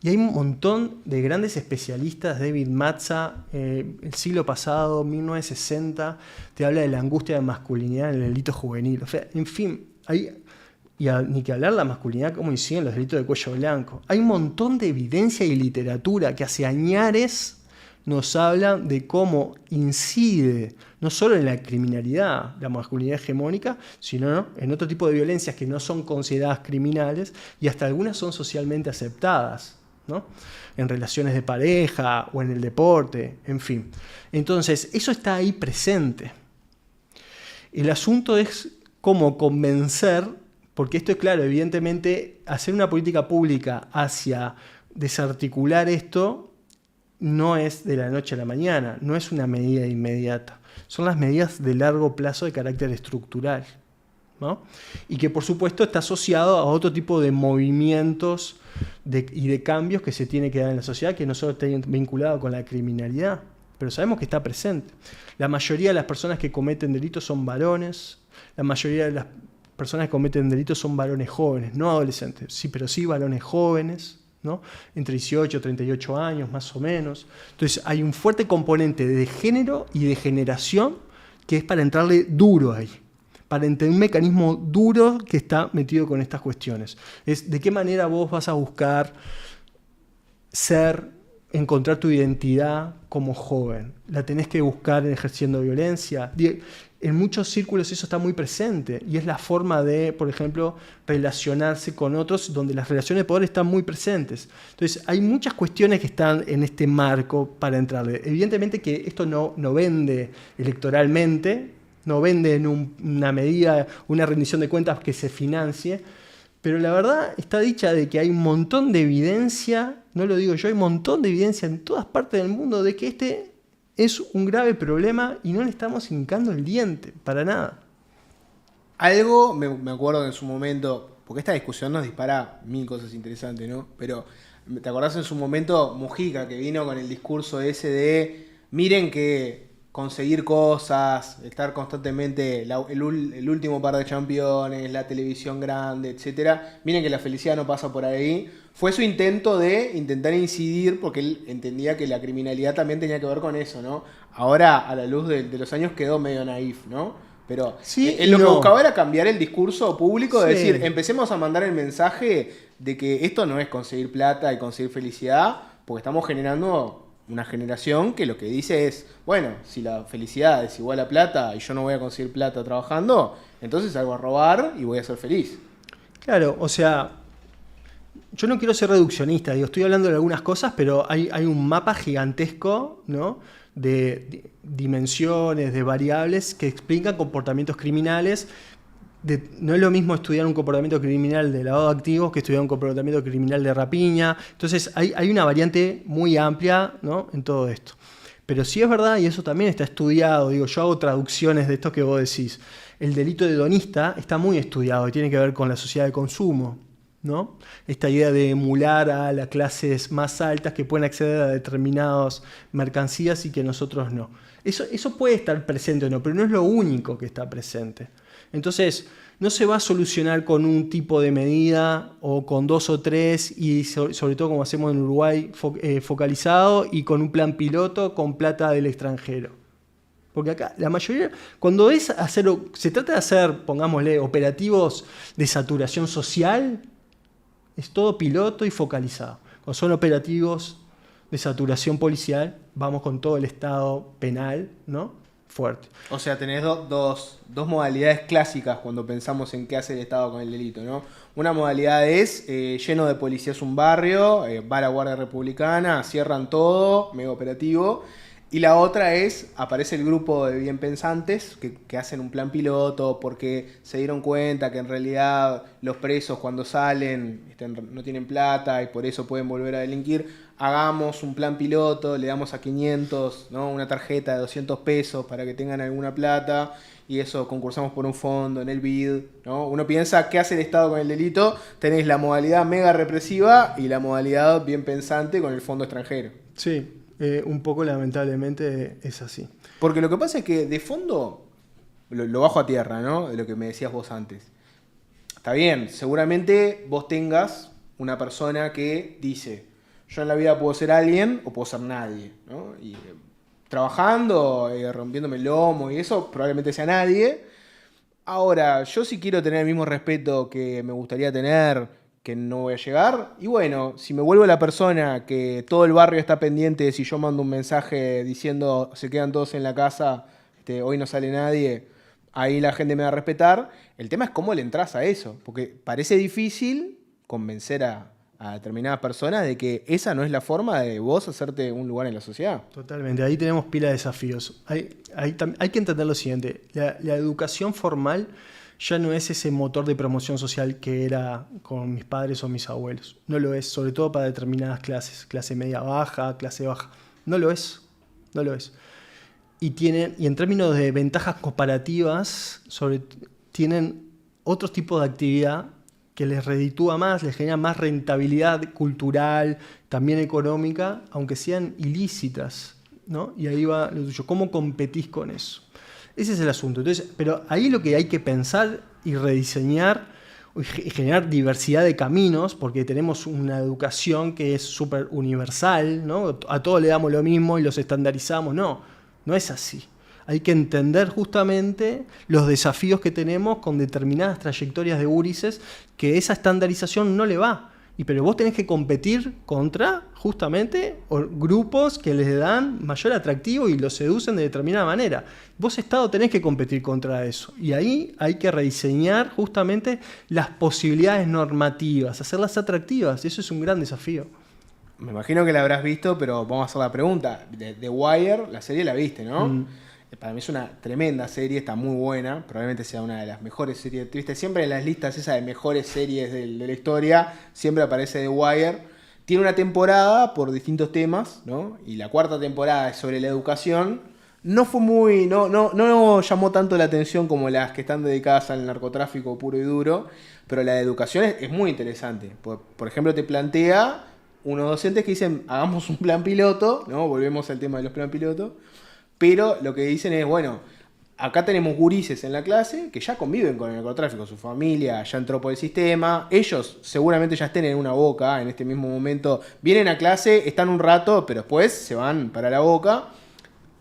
Y hay un montón de grandes especialistas, David Matza, el siglo pasado, 1960, te habla de la angustia de masculinidad en el delito juvenil. O sea, en fin, ni que hablar la masculinidad como inciden los delitos de cuello blanco. Hay un montón de evidencia y literatura que hace añares nos hablan de cómo incide no solo en la criminalidad, la masculinidad hegemónica, sino en otro tipo de violencias que no son consideradas criminales y hasta algunas son socialmente aceptadas, ¿no? En relaciones de pareja o en el deporte, en fin. Entonces, eso está ahí presente. El asunto es cómo convencer, porque esto es claro, evidentemente, hacer una política pública hacia desarticular esto no es de la noche a la mañana, no es una medida inmediata. Son las medidas de largo plazo de carácter estructural, ¿no? Y que por supuesto está asociado a otro tipo de movimientos y de cambios que se tiene que dar en la sociedad, que no solo está vinculado con la criminalidad, pero sabemos que está presente. La mayoría de las personas que cometen delitos son varones, la mayoría de las personas que cometen delitos son varones jóvenes, no adolescentes, sí, pero sí varones jóvenes, ¿no? Entre 18 y 38 años más o menos. Entonces hay un fuerte componente de género y de generación que es para entrarle duro ahí, para entender un mecanismo duro que está metido con estas cuestiones. Es de qué manera vos vas a buscar encontrar tu identidad como joven. La tenés que buscar ejerciendo violencia. En muchos círculos eso está muy presente y es la forma de, por ejemplo, relacionarse con otros donde las relaciones de poder están muy presentes. Entonces hay muchas cuestiones que están en este marco para entrarle. Evidentemente que esto no vende electoralmente, no vende en una medida, una rendición de cuentas que se financie, pero la verdad está dicha de que hay un montón de evidencia, no lo digo yo, hay un montón de evidencia en todas partes del mundo de que este es un grave problema y no le estamos hincando el diente, para nada. Algo, me acuerdo en su momento, porque esta discusión nos dispara mil cosas interesantes, ¿no? Pero, ¿te acordás en su momento Mujica, que vino con el discurso ese de, miren que conseguir cosas, estar constantemente, el último par de campeones, la televisión grande, etcétera, miren que la felicidad no pasa por ahí? Fue su intento de intentar incidir, porque él entendía que la criminalidad también tenía que ver con eso, ¿no? Ahora, a la luz de los años, quedó medio naif, ¿no? Pero sí, él lo que buscaba era cambiar el discurso público, de decir, empecemos a mandar el mensaje de que esto no es conseguir plata y conseguir felicidad, porque estamos generando una generación que lo que dice es, bueno, si la felicidad es igual a plata y yo no voy a conseguir plata trabajando, entonces salgo a robar y voy a ser feliz. Claro, o sea, yo no quiero ser reduccionista, estoy hablando de algunas cosas, pero hay un mapa gigantesco, ¿no?, de dimensiones, de variables que explican comportamientos criminales. No es lo mismo estudiar un comportamiento criminal de lavado de activos que estudiar un comportamiento criminal de rapiña. Entonces hay una variante muy amplia, ¿no?, en todo esto. Pero sí es verdad, y eso también está estudiado, yo hago traducciones de esto que vos decís. El delito hedonista está muy estudiado y tiene que ver con la sociedad de consumo, ¿no? Esta idea de emular a las clases más altas que pueden acceder a determinadas mercancías y que nosotros no. Eso puede estar presente o no, pero no es lo único que está presente. Entonces, no se va a solucionar con un tipo de medida o con 2 o 3 y sobre todo como hacemos en Uruguay, focalizado y con un plan piloto con plata del extranjero. Porque acá la mayoría, cuando se trata de hacer, pongámosle, operativos de saturación social, es todo piloto y focalizado. Cuando son operativos de saturación policial, vamos con todo el estado penal, ¿no?, fuerte. O sea, tenés dos modalidades clásicas cuando pensamos en qué hace el Estado con el delito, ¿no? Una modalidad es lleno de policías un barrio, va la Guardia Republicana, cierran todo, mega operativo. Y la otra es, aparece el grupo de bien pensantes que hacen un plan piloto porque se dieron cuenta que en realidad los presos cuando salen no tienen plata y por eso pueden volver a delinquir. Hagamos un plan piloto, le damos a 500, ¿no? Una tarjeta de 200 pesos para que tengan alguna plata y eso concursamos por un fondo en el BID, ¿no? Uno piensa, ¿qué hace el Estado con el delito? Tenés la modalidad mega represiva y la modalidad bien pensante con el fondo extranjero. Sí. Un poco lamentablemente es así. Porque lo que pasa es que de fondo, lo bajo a tierra, ¿no? De lo que me decías vos antes. Está bien, seguramente vos tengas una persona que dice, yo en la vida puedo ser alguien o puedo ser nadie, ¿no? Y trabajando, rompiéndome el lomo y eso, probablemente sea nadie. Ahora, yo si quiero tener el mismo respeto que me gustaría tener, que no voy a llegar. Y bueno, si me vuelvo la persona que todo el barrio está pendiente de si yo mando un mensaje diciendo se quedan todos en la casa, hoy no sale nadie, ahí la gente me va a respetar. El tema es cómo le entras a eso, porque parece difícil convencer a determinadas personas de que esa no es la forma de vos hacerte un lugar en la sociedad. Totalmente, ahí tenemos pila de desafíos. Hay que entender lo siguiente, la educación formal ya no es ese motor de promoción social que era con mis padres o mis abuelos. No lo es, sobre todo para determinadas clases, clase media baja, clase baja. No lo es, no lo es. Y en términos de ventajas comparativas, tienen otros tipos de actividad que les reditúa más, les genera más rentabilidad cultural, también económica, aunque sean ilícitas, ¿no? Y ahí va lo tuyo. ¿Cómo competís con eso? Ese es el asunto. Entonces, pero ahí lo que hay que pensar y rediseñar y generar diversidad de caminos, porque tenemos una educación que es súper universal, ¿no? A todos le damos lo mismo y los estandarizamos. No es así. Hay que entender justamente los desafíos que tenemos con determinadas trayectorias de gurises que esa estandarización no le va. Pero vos tenés que competir contra justamente grupos que les dan mayor atractivo y los seducen de determinada manera. Vos, Estado, tenés que competir contra eso. Y ahí hay que rediseñar justamente las posibilidades normativas, hacerlas atractivas. Eso es un gran desafío. Me imagino que la habrás visto, pero vamos a hacer la pregunta. The Wire, la serie la viste, ¿no? Para mí es una tremenda serie, está muy buena, probablemente sea una de las mejores series. ¿Viste? Siempre en las listas esas de mejores series de la historia, siempre aparece The Wire. Tiene una temporada por distintos temas, ¿no? Y la cuarta temporada es sobre la educación. No fue no llamó tanto la atención como las que están dedicadas al narcotráfico puro y duro, pero la de educación es muy interesante. Por ejemplo, te plantea unos docentes que dicen, hagamos un plan piloto, ¿no? Volvemos al tema de los plan pilotos. Pero lo que dicen es, bueno, acá tenemos gurises en la clase que ya conviven con el narcotráfico, su familia ya entró por el sistema, ellos seguramente ya estén en una boca en este mismo momento, vienen a clase, están un rato, pero después se van para la boca.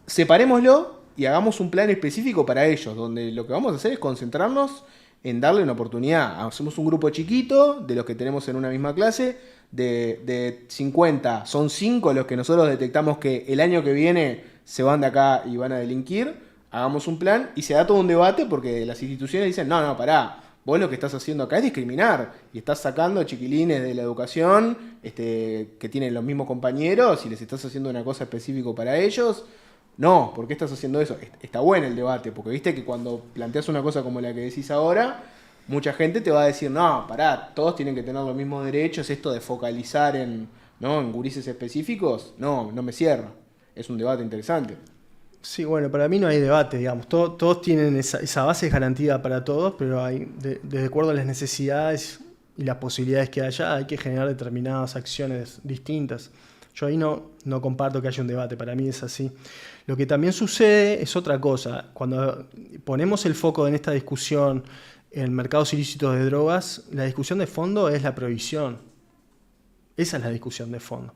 Separémoslo y hagamos un plan específico para ellos, donde lo que vamos a hacer es concentrarnos en darle una oportunidad. Hacemos un grupo chiquito de los que tenemos en una misma clase, de 50, son 5 los que nosotros detectamos que el año que viene se van de acá y van a delinquir, hagamos un plan y se da todo un debate porque las instituciones dicen, no, pará, vos lo que estás haciendo acá es discriminar y estás sacando chiquilines de la educación que tienen los mismos compañeros y les estás haciendo una cosa específica para ellos. No, ¿por qué estás haciendo eso? Está bueno el debate, porque viste que cuando planteas una cosa como la que decís ahora, mucha gente te va a decir, no, pará, todos tienen que tener los mismos derechos, esto de focalizar en gurises específicos, no me cierra. Es un debate interesante. Sí, bueno, para mí no hay debate, digamos. Todos tienen esa base es garantida para todos, pero de acuerdo a las necesidades y las posibilidades que haya, hay que generar determinadas acciones distintas. Yo ahí no comparto que haya un debate, para mí es así. Lo que también sucede es otra cosa. Cuando ponemos el foco en esta discusión en mercados ilícitos de drogas, la discusión de fondo es la prohibición. Esa es la discusión de fondo.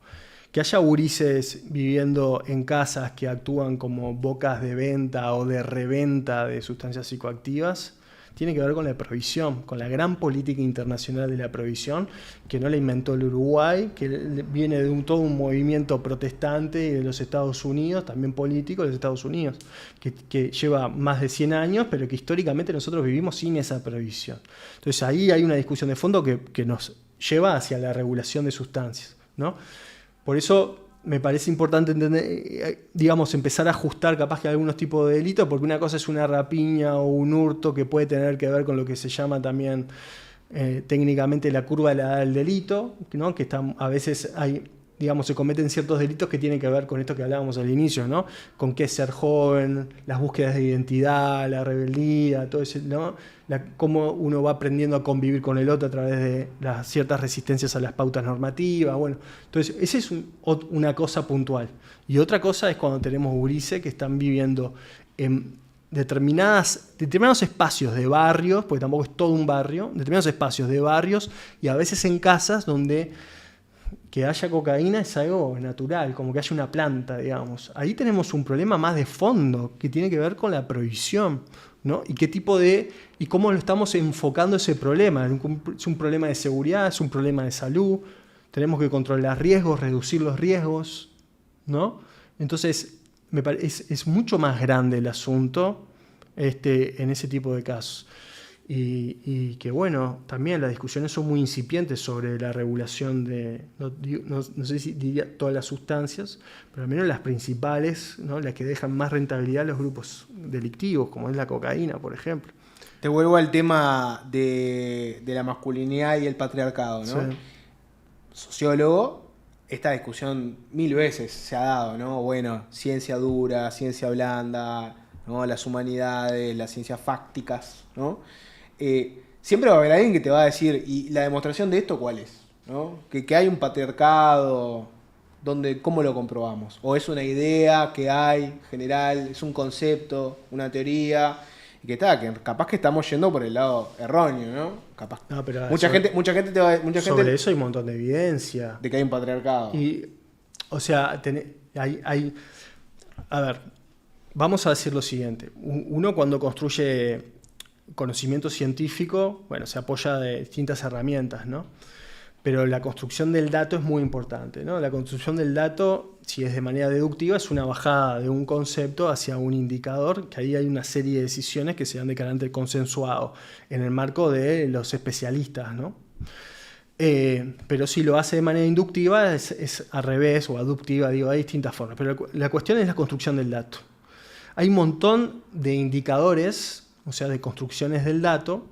Que haya gurises viviendo en casas que actúan como bocas de venta o de reventa de sustancias psicoactivas tiene que ver con la prohibición, con la gran política internacional de la prohibición, que no la inventó el Uruguay, que viene de todo un movimiento protestante de los Estados Unidos, también político de los Estados Unidos, que lleva más de 100 años, pero que históricamente nosotros vivimos sin esa prohibición. Entonces ahí hay una discusión de fondo que nos lleva hacia la regulación de sustancias, ¿no? Por eso me parece importante entender, digamos, empezar a ajustar capaz que algunos tipos de delitos, porque una cosa es una rapiña o un hurto que puede tener que ver con lo que se llama también técnicamente la curva de la edad del delito, ¿no? Que a veces hay, digamos, se cometen ciertos delitos que tienen que ver con esto que hablábamos al inicio, ¿no? Con qué es ser joven, las búsquedas de identidad, la rebeldía, todo eso, ¿no? Cómo uno va aprendiendo a convivir con el otro a través de las ciertas resistencias a las pautas normativas. Bueno, entonces, esa es una cosa puntual. Y otra cosa es cuando tenemos gurises que están viviendo en determinados espacios de barrios, porque tampoco es todo un barrio, determinados espacios de barrios y a veces en casas donde que haya cocaína es algo natural, como que haya una planta, digamos. Ahí tenemos un problema más de fondo que tiene que ver con la prohibición, ¿no? Y cómo lo estamos enfocando ese problema. Es un problema de seguridad, es un problema de salud. Tenemos que controlar riesgos, reducir los riesgos, ¿no? Entonces, es mucho más grande el asunto en ese tipo de casos. Y que bueno, también las discusiones son muy incipientes sobre la regulación de, no sé si diría todas las sustancias, pero al menos las principales, ¿no? Las que dejan más rentabilidad a los grupos delictivos, como es la cocaína, por ejemplo. Te vuelvo al tema de la masculinidad y el patriarcado, ¿no? Sí. Sociólogo, esta discusión 1000 veces se ha dado, ¿no? Bueno, ciencia dura, ciencia blanda, ¿no? Las humanidades, las ciencias fácticas, ¿no? Siempre va a haber alguien que te va a decir, ¿y la demostración de esto cuál es? ¿No? Que hay un patriarcado, ¿cómo lo comprobamos? ¿O es una idea que hay general, es un concepto, una teoría? Y que capaz que estamos yendo por el lado erróneo, ¿no? Capaz. No, pero mucha gente te va sobre eso hay un montón de evidencia. De que hay un patriarcado. O sea, a ver, vamos a decir lo siguiente. Uno cuando construye conocimiento científico, bueno, se apoya de distintas herramientas, ¿no? Pero la construcción del dato es muy importante, ¿no? La construcción del dato, si es de manera deductiva, es una bajada de un concepto hacia un indicador, que ahí hay una serie de decisiones que se dan de carácter consensuado en el marco de los especialistas, ¿no? Pero si lo hace de manera inductiva, es al revés, o aductiva, digo, hay distintas formas. Pero la cuestión es la construcción del dato. Hay un montón de indicadores, o sea, de construcciones del dato,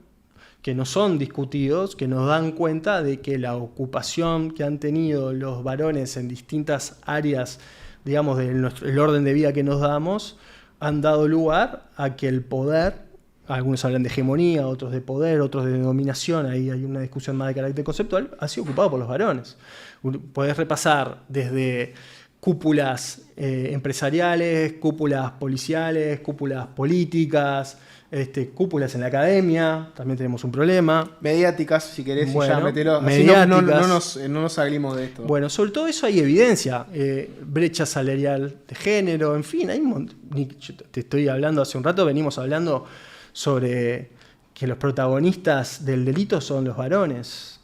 que no son discutidos, que nos dan cuenta de que la ocupación que han tenido los varones en distintas áreas, digamos, del orden de vida que nos damos, han dado lugar a que el poder, algunos hablan de hegemonía, otros de poder, otros de dominación, ahí hay una discusión más de carácter conceptual, ha sido ocupado por los varones. Podés repasar desde cúpulas empresariales, cúpulas policiales, cúpulas políticas, cúpulas en la academia, también tenemos un problema. Mediáticas, si querés, bueno, ya metelo. Así no nos salimos de esto. Bueno, sobre todo eso hay evidencia. Brecha salarial de género, en fin, hay un montón. Yo te estoy hablando hace un rato, venimos hablando sobre que los protagonistas del delito son los varones.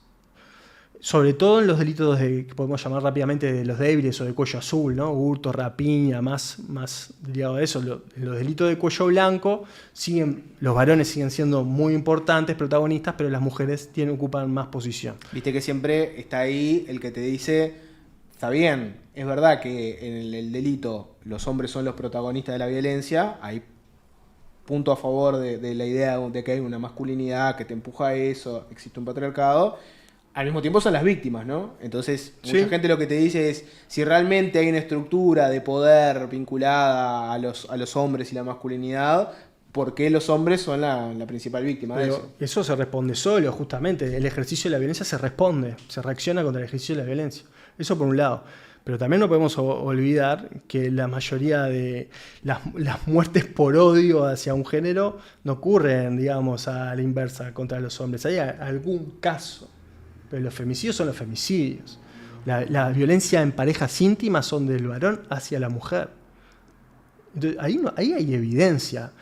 Sobre todo en los delitos que podemos llamar rápidamente de los débiles o de cuello azul, ¿no? Hurto, rapiña, más ligado a eso. Los delitos de cuello blanco, los varones siguen siendo muy importantes, protagonistas, pero las mujeres ocupan más posición. Viste que siempre está ahí el que te dice, está bien, es verdad que en el delito los hombres son los protagonistas de la violencia, hay punto a favor de la idea de que hay una masculinidad que te empuja a eso, existe un patriarcado. Al mismo tiempo son las víctimas, ¿no? Entonces, mucha gente lo que te dice es, si realmente hay una estructura de poder vinculada a los hombres y la masculinidad, ¿por qué los hombres son la principal víctima de eso? Eso se responde solo, justamente. El ejercicio de la violencia se reacciona contra el ejercicio de la violencia. Eso por un lado. Pero también no podemos olvidar que la mayoría de las muertes por odio hacia un género no ocurren, digamos, a la inversa contra los hombres. Hay algún caso. Pero los femicidios son los femicidios. La violencia en parejas íntimas son del varón hacia la mujer. Entonces, ahí hay evidencia.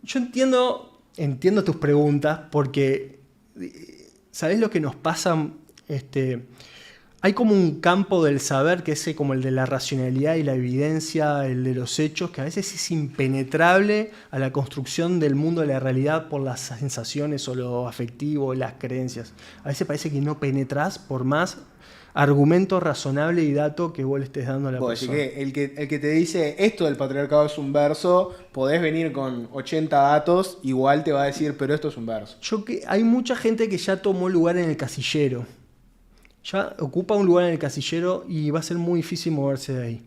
Yo entiendo tus preguntas porque ¿sabés lo que nos pasa? hay como un campo del saber que es como el de la racionalidad y la evidencia, el de los hechos, que a veces es impenetrable a la construcción del mundo de la realidad por las sensaciones o lo afectivo, las creencias. A veces parece que no penetrás por más argumento razonable y dato que vos le estés dando a la persona. Que el que te dice esto del patriarcado es un verso, podés venir con 80 datos, igual te va a decir, pero esto es un verso. Hay mucha gente que ya tomó lugar en el casillero. Ya ocupa un lugar en el casillero y va a ser muy difícil moverse de ahí.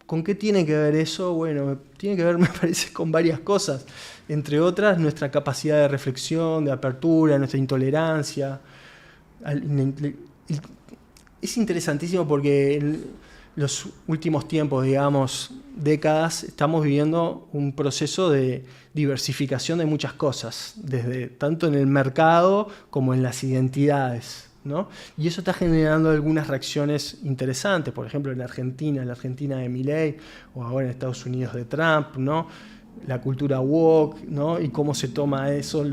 ¿Con qué tiene que ver eso? Bueno, tiene que ver, me parece, con varias cosas. Entre otras, nuestra capacidad de reflexión, de apertura, nuestra intolerancia. Es interesantísimo porque en los últimos tiempos, digamos, décadas, estamos viviendo un proceso de diversificación de muchas cosas, desde tanto en el mercado como en las identidades, ¿no? Y eso está generando algunas reacciones interesantes, por ejemplo en la Argentina de Milei, o ahora en Estados Unidos de Trump, ¿no? La cultura woke, ¿no? Y cómo se toma eso,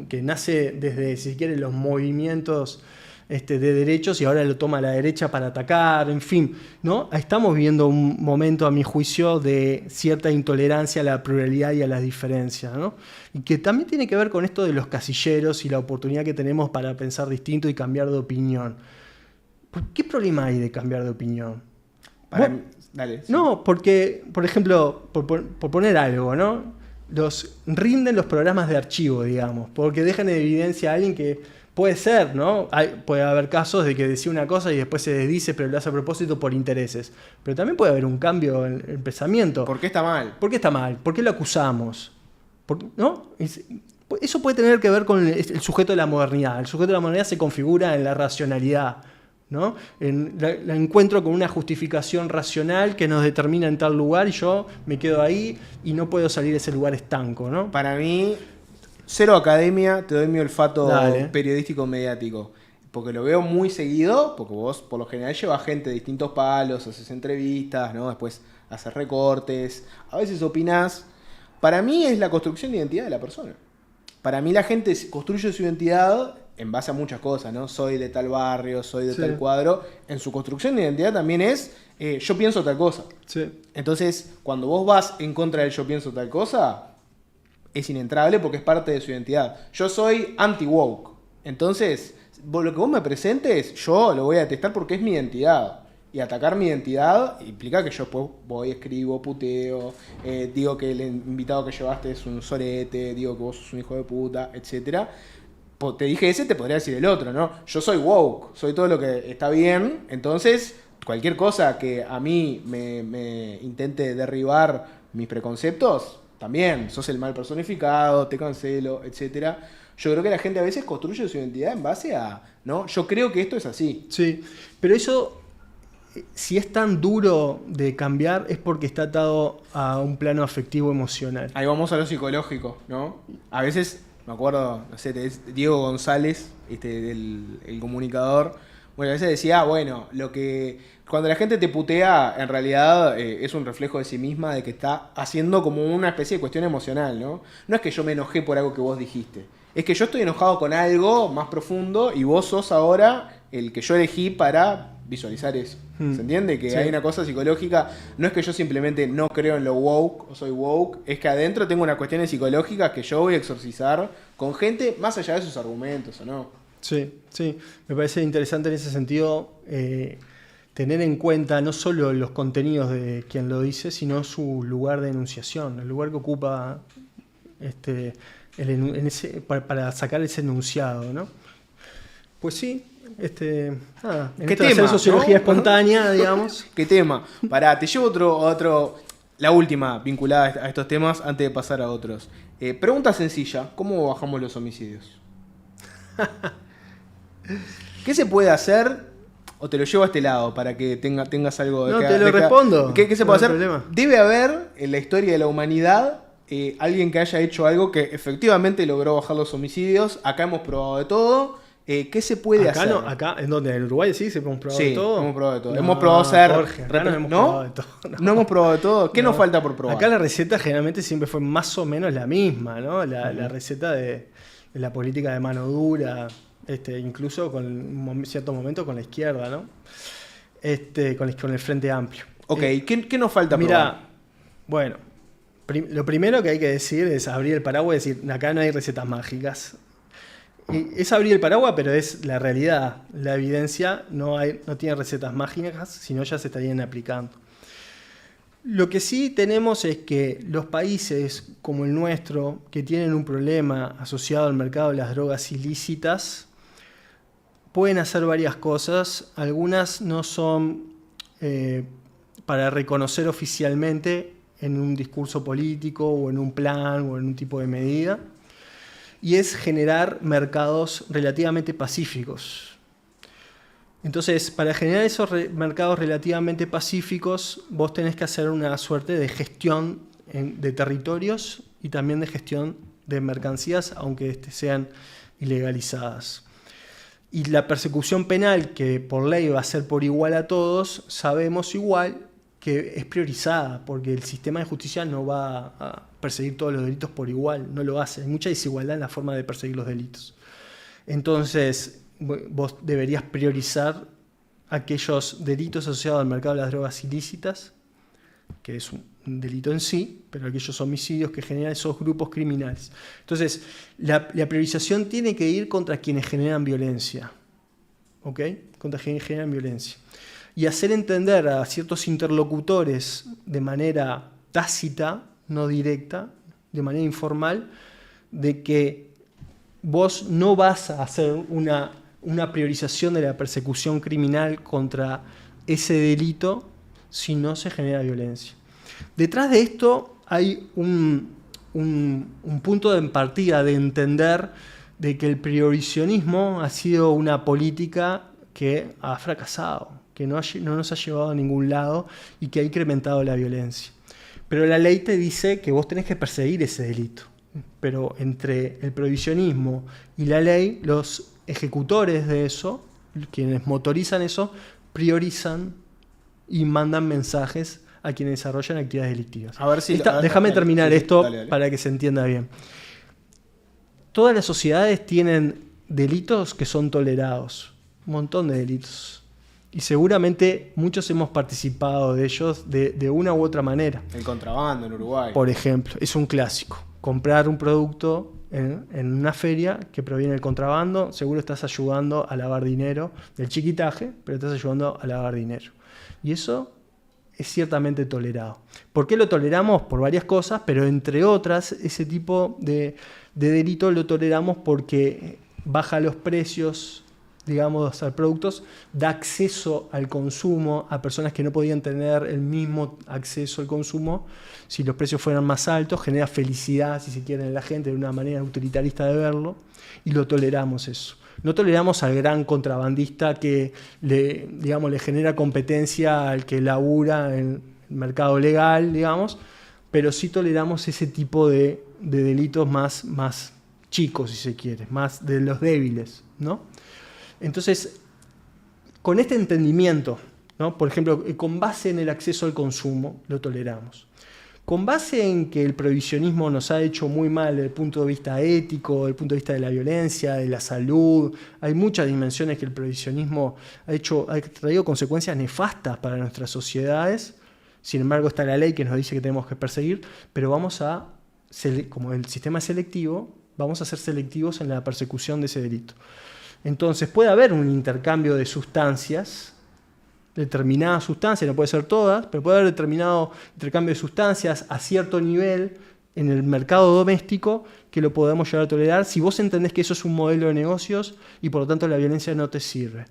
que nace desde, si quiere, los movimientos de derechos y ahora lo toma la derecha para atacar, en fin, ¿no? Estamos viviendo un momento, a mi juicio, de cierta intolerancia a la pluralidad y a las diferencias, ¿no? Y que también tiene que ver con esto de los casilleros y la oportunidad que tenemos para pensar distinto y cambiar de opinión. ¿Qué problema hay de cambiar de opinión? Bueno, dale. Sí. No, porque, por ejemplo, por poner algo, ¿no? Rinden los programas de archivo, digamos, porque dejan en evidencia a alguien que puede ser, ¿no? Puede haber casos de que decía una cosa y después se desdice, pero lo hace a propósito por intereses. Pero también puede haber un cambio en el pensamiento. ¿Por qué está mal? ¿Por qué está mal? ¿Por qué lo acusamos? ¿No? Eso puede tener que ver con el sujeto de la modernidad. El sujeto de la modernidad se configura en la racionalidad, ¿no? La encuentro con una justificación racional que nos determina en tal lugar y yo me quedo ahí y no puedo salir de ese lugar estanco, ¿no? Para mí, cero academia, te doy mi olfato periodístico mediático. Porque lo veo muy seguido, porque vos por lo general llevas gente de distintos palos, haces entrevistas, ¿no? Después haces recortes, a veces opinás. Para mí es la construcción de identidad de la persona. Para mí la gente construye su identidad en base a muchas cosas, ¿no? Soy de tal barrio, soy de tal cuadro. En su construcción de identidad también es yo pienso tal cosa. Sí. Entonces, cuando vos vas en contra del yo pienso tal cosa, es inentrable porque es parte de su identidad. Yo soy anti-woke. Entonces, lo que vos me presentes, yo lo voy a detestar porque es mi identidad. Y atacar mi identidad implica que yo voy, escribo, puteo, digo que el invitado que llevaste es un sorete, digo que vos sos un hijo de puta, etc. Te dije ese, te podría decir el otro, ¿no? Yo soy woke, soy todo lo que está bien, entonces cualquier cosa que a mí me intente derribar mis preconceptos, también, sos el mal personificado, te cancelo, etc. Yo creo que la gente a veces construye su identidad en base a, ¿no? Yo creo que esto es así. Sí, pero eso, si es tan duro de cambiar, es porque está atado a un plano afectivo emocional. Ahí vamos a lo psicológico, ¿no? A veces, me acuerdo, no sé, Diego González, el comunicador, bueno, a veces decía, bueno, cuando la gente te putea, en realidad es un reflejo de sí misma, de que está haciendo como una especie de cuestión emocional, ¿no? No es que yo me enojé por algo que vos dijiste. Es que yo estoy enojado con algo más profundo y vos sos ahora el que yo elegí para visualizar eso. ¿Se entiende? Que hay una cosa psicológica. No es que yo simplemente no creo en lo woke o soy woke. Es que adentro tengo unas cuestiones psicológicas que yo voy a exorcizar con gente más allá de sus argumentos, ¿o no? Sí, sí. Me parece interesante en ese sentido tener en cuenta no solo los contenidos de quien lo dice, sino su lugar de enunciación, el lugar que ocupa para sacar ese enunciado, ¿no? Pues sí, en ¿qué tema? Sociología espontánea, digamos. ¿Qué tema? Pará, te llevo otro, la última vinculada a estos temas antes de pasar a otros. Pregunta sencilla, ¿cómo bajamos los homicidios? ¿Qué se puede hacer? O te lo llevo a este lado para que tengas algo de... No, te lo respondo. ¿Qué se puede hacer? Problema. Debe haber en la historia de la humanidad alguien que haya hecho algo que efectivamente logró bajar los homicidios. Acá hemos probado de todo. ¿Qué se puede hacer? No, acá, ¿en dónde? ¿En Uruguay sí se hemos probado de todo? Sí, hemos probado de todo. Hemos probado ser... Jorge, no hemos probado de todo. No hemos probado de todo. ¿Qué nos falta por probar? Acá la receta generalmente siempre fue más o menos la misma, ¿no? La receta de la política de mano dura, incluso con un cierto momento con la izquierda, ¿no? Con el Frente Amplio. Ok, ¿qué nos falta probar? Mira, bueno, lo primero que hay que decir es abrir el paraguas y decir, acá no hay recetas mágicas. Y es abrir el paraguas, pero es la realidad. La evidencia no tiene recetas mágicas, sino ya se estarían aplicando. Lo que sí tenemos es que los países como el nuestro, que tienen un problema asociado al mercado de las drogas ilícitas, pueden hacer varias cosas. Algunas no son para reconocer oficialmente en un discurso político o en un plan o en un tipo de medida. Y es generar mercados relativamente pacíficos. Entonces, para generar esos mercados relativamente pacíficos, vos tenés que hacer una suerte de gestión de territorios y también de gestión de mercancías, aunque sean ilegalizadas. Y la persecución penal, que por ley va a ser por igual a todos, sabemos igual que es priorizada, porque el sistema de justicia no va a perseguir todos los delitos por igual, no lo hace. Hay mucha desigualdad en la forma de perseguir los delitos. Entonces, vos deberías priorizar aquellos delitos asociados al mercado de las drogas ilícitas, que es un delito en sí, pero aquellos homicidios que generan esos grupos criminales. Entonces, la priorización tiene que ir contra quienes generan violencia, ¿ok? Contra quienes generan violencia. Y hacer entender a ciertos interlocutores de manera tácita, no directa, de manera informal, de que vos no vas a hacer una priorización de la persecución criminal contra ese delito si no se genera violencia. Detrás de esto hay un punto de partida de entender de que el prioricionismo ha sido una política que ha fracasado, que no nos ha llevado a ningún lado y que ha incrementado la violencia. Pero la ley te dice que vos tenés que perseguir ese delito. Pero entre el prohibicionismo y la ley, los ejecutores de eso, quienes motorizan eso, priorizan y mandan mensajes a quienes desarrollan actividades delictivas. Déjame terminar esto para que se entienda bien. Todas las sociedades tienen delitos que son tolerados, un montón de delitos. Y seguramente muchos hemos participado de ellos de una u otra manera. El contrabando en Uruguay, por ejemplo, es un clásico. Comprar un producto en una feria que proviene del contrabando, seguro estás ayudando a lavar dinero, del chiquitaje, pero estás ayudando a lavar dinero. Y eso es ciertamente tolerado. ¿Por qué lo toleramos? Por varias cosas, pero entre otras, ese tipo de delito lo toleramos porque baja los precios, digamos, a productos, da acceso al consumo a personas que no podían tener el mismo acceso al consumo si los precios fueran más altos, genera felicidad, si se quiere, en la gente, de una manera utilitarista de verlo, y lo toleramos eso. No toleramos al gran contrabandista que le genera competencia al que labura en el mercado legal, digamos, pero sí toleramos ese tipo de delitos más chicos, si se quiere, más de los débiles, ¿no? Entonces, con este entendimiento, ¿no? Por ejemplo, con base en el acceso al consumo, lo toleramos. Con base en que el prohibicionismo nos ha hecho muy mal desde el punto de vista ético, desde el punto de vista de la violencia, de la salud, hay muchas dimensiones que el prohibicionismo ha traído consecuencias nefastas para nuestras sociedades. Sin embargo, está la ley que nos dice que tenemos que perseguir, pero como el sistema es selectivo, vamos a ser selectivos en la persecución de ese delito. Entonces puede haber un intercambio de sustancias, determinadas sustancias, no puede ser todas, pero puede haber determinado intercambio de sustancias a cierto nivel en el mercado doméstico que lo podemos llegar a tolerar si vos entendés que eso es un modelo de negocios y por lo tanto la violencia no te sirve.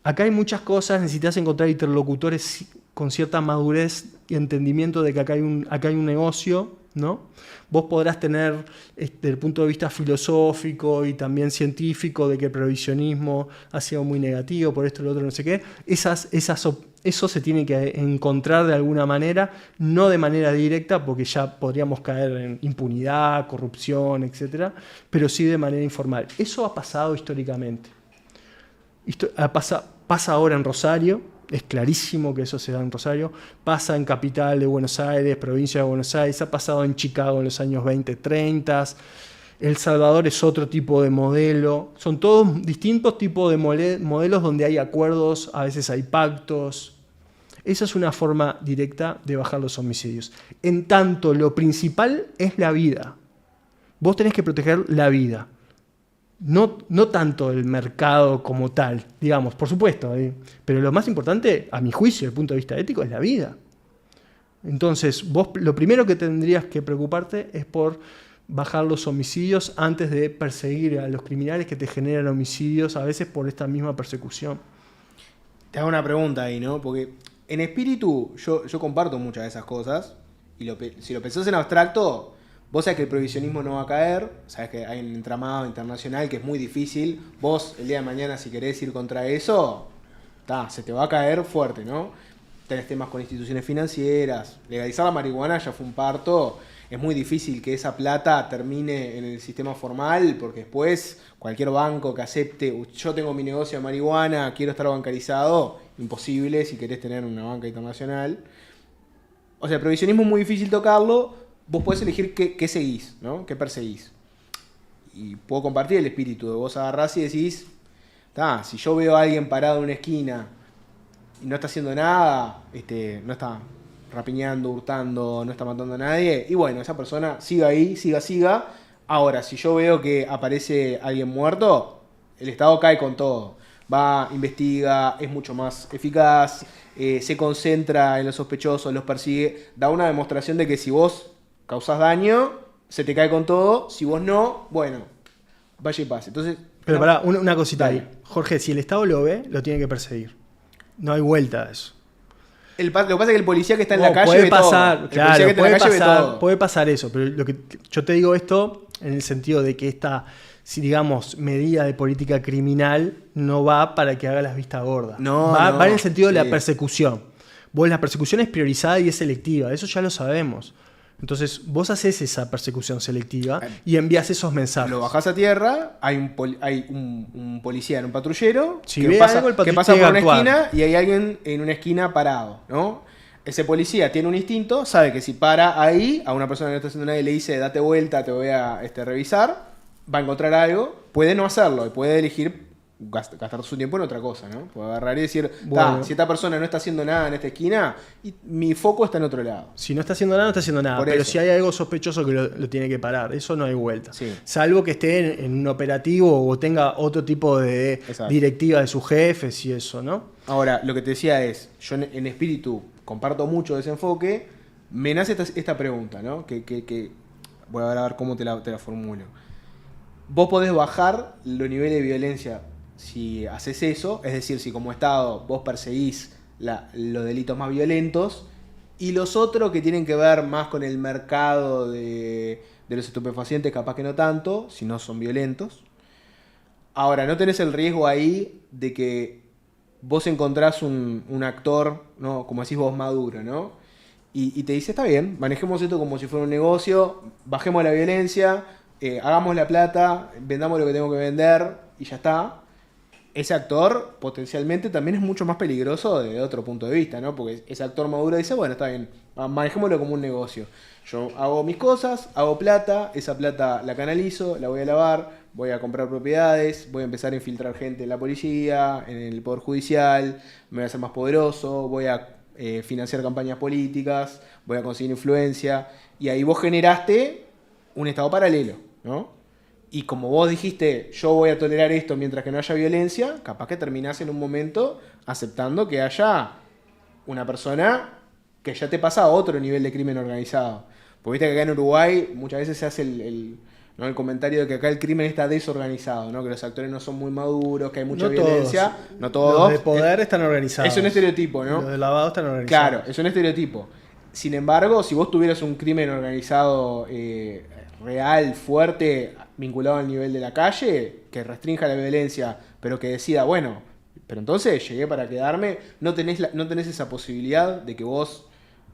Acá hay muchas cosas, necesitas encontrar interlocutores con cierta madurez y entendimiento de que acá hay un negocio, ¿no? Vos podrás tener, desde el punto de vista filosófico y también científico, de que el prohibicionismo ha sido muy negativo, por esto, lo otro, no sé qué. Eso se tiene que encontrar de alguna manera, no de manera directa, porque ya podríamos caer en impunidad, corrupción, etc., pero sí de manera informal. Eso ha pasado históricamente. Pasa ahora en Rosario, es clarísimo que eso se da en Rosario, pasa en Capital de Buenos Aires, provincia de Buenos Aires, ha pasado en Chicago en los años 20, 30, El Salvador es otro tipo de modelo. Son todos distintos tipos de modelos donde hay acuerdos, a veces hay pactos. Esa es una forma directa de bajar los homicidios. En tanto, lo principal es la vida. Vos tenés que proteger la vida. No tanto el mercado como tal, digamos, por supuesto. Pero lo más importante, a mi juicio, desde el punto de vista ético, es la vida. Entonces, vos lo primero que tendrías que preocuparte es por bajar los homicidios antes de perseguir a los criminales que te generan homicidios, a veces por esta misma persecución. Te hago una pregunta ahí, ¿no? Porque en espíritu yo comparto muchas de esas cosas. Y si lo pensás en abstracto, vos sabés que el prohibicionismo no va a caer. Sabés que hay un entramado internacional que es muy difícil. Vos, el día de mañana, si querés ir contra eso, se te va a caer fuerte, ¿no? Tenés temas con instituciones financieras. Legalizar la marihuana ya fue un parto. Es muy difícil que esa plata termine en el sistema formal, porque después cualquier banco que acepte, yo tengo mi negocio de marihuana, quiero estar bancarizado, imposible si querés tener una banca internacional. O sea, el prohibicionismo es muy difícil tocarlo, vos podés elegir qué seguís, ¿no? ¿Qué perseguís? Y puedo compartir el espíritu de vos agarrás y decís, si yo veo a alguien parado en una esquina y no está haciendo nada, no está rapiñando, hurtando, no está matando a nadie, y bueno, esa persona siga ahí, siga. Ahora, si yo veo que aparece alguien muerto, el Estado cae con todo. Va, investiga, es mucho más eficaz, se concentra en los sospechosos, los persigue, da una demostración de que si vos causás daño, se te cae con todo, si vos no, bueno, vaya y pase. Entonces, pero no, pará, una cosita dale. ahí. Jorge, si el Estado lo ve, lo tiene que perseguir. No hay vuelta a eso. Lo que pasa es que el policía que está en la calle puede ve pasar, todo. El claro, policía que está en la calle ve todo. puede pasar eso, pero yo te digo esto en el sentido de que esta, si digamos, medida de política criminal no va para que haga las vistas gordas. Va en el sentido de la persecución. La persecución es priorizada y es selectiva, eso ya lo sabemos. Entonces, vos haces esa persecución selectiva y envías esos mensajes. Lo bajás a tierra, hay un policía en un patrullero si que pasa por una esquina y hay alguien en una esquina parado, ¿no? Ese policía tiene un instinto, sabe que si para ahí, a una persona que no está haciendo nada y le dice date vuelta, te voy a revisar, va a encontrar algo, puede no hacerlo y puede elegir gastar su tiempo en otra cosa, ¿no? Puede agarrar y decir, si esta persona no está haciendo nada en esta esquina, mi foco está en otro lado. Si no está haciendo nada, no está haciendo nada. Pero si hay algo sospechoso que lo tiene que parar, eso no hay vuelta. Sí. Salvo que esté en un operativo o tenga otro tipo de directiva de sus jefes y eso, ¿no? Ahora, lo que te decía es, yo en espíritu comparto mucho ese enfoque, me nace esta pregunta, ¿no? Que voy a ver cómo te la formulo. Vos podés bajar los niveles de violencia si haces eso, es decir, si como Estado vos perseguís los delitos más violentos y los otros que tienen que ver más con el mercado de los estupefacientes, capaz que no tanto, si no son violentos. Ahora, ¿no tenés el riesgo ahí de que vos encontrás un actor, ¿no? Como decís vos, maduro, ¿no? Y te dice, está bien, manejemos esto como si fuera un negocio, bajemos la violencia, hagamos la plata, vendamos lo que tengo que vender y ya está. Ese actor potencialmente también es mucho más peligroso desde otro punto de vista, ¿no? Porque ese actor maduro dice, bueno, está bien, manejémoslo como un negocio. Yo hago mis cosas, hago plata, esa plata la canalizo, la voy a lavar, voy a comprar propiedades, voy a empezar a infiltrar gente en la policía, en el Poder Judicial, me voy a hacer más poderoso, voy a financiar campañas políticas, voy a conseguir influencia, y ahí vos generaste un estado paralelo, ¿no? Y como vos dijiste, yo voy a tolerar esto mientras que no haya violencia, capaz que terminás en un momento aceptando que haya una persona que ya te pasa a otro nivel de crimen organizado. Porque viste que acá en Uruguay muchas veces se hace el comentario de que acá el crimen está desorganizado, ¿no? Que los actores no son muy maduros, que hay mucha violencia. No todos. Los de poder están organizados. Es un estereotipo, ¿no? Los de lavado están organizados. Claro, es un estereotipo. Sin embargo, si vos tuvieras un crimen organizado real, fuerte, vinculado al nivel de la calle, que restrinja la violencia, pero que decida, bueno, pero entonces llegué para quedarme, no tenés esa posibilidad de que vos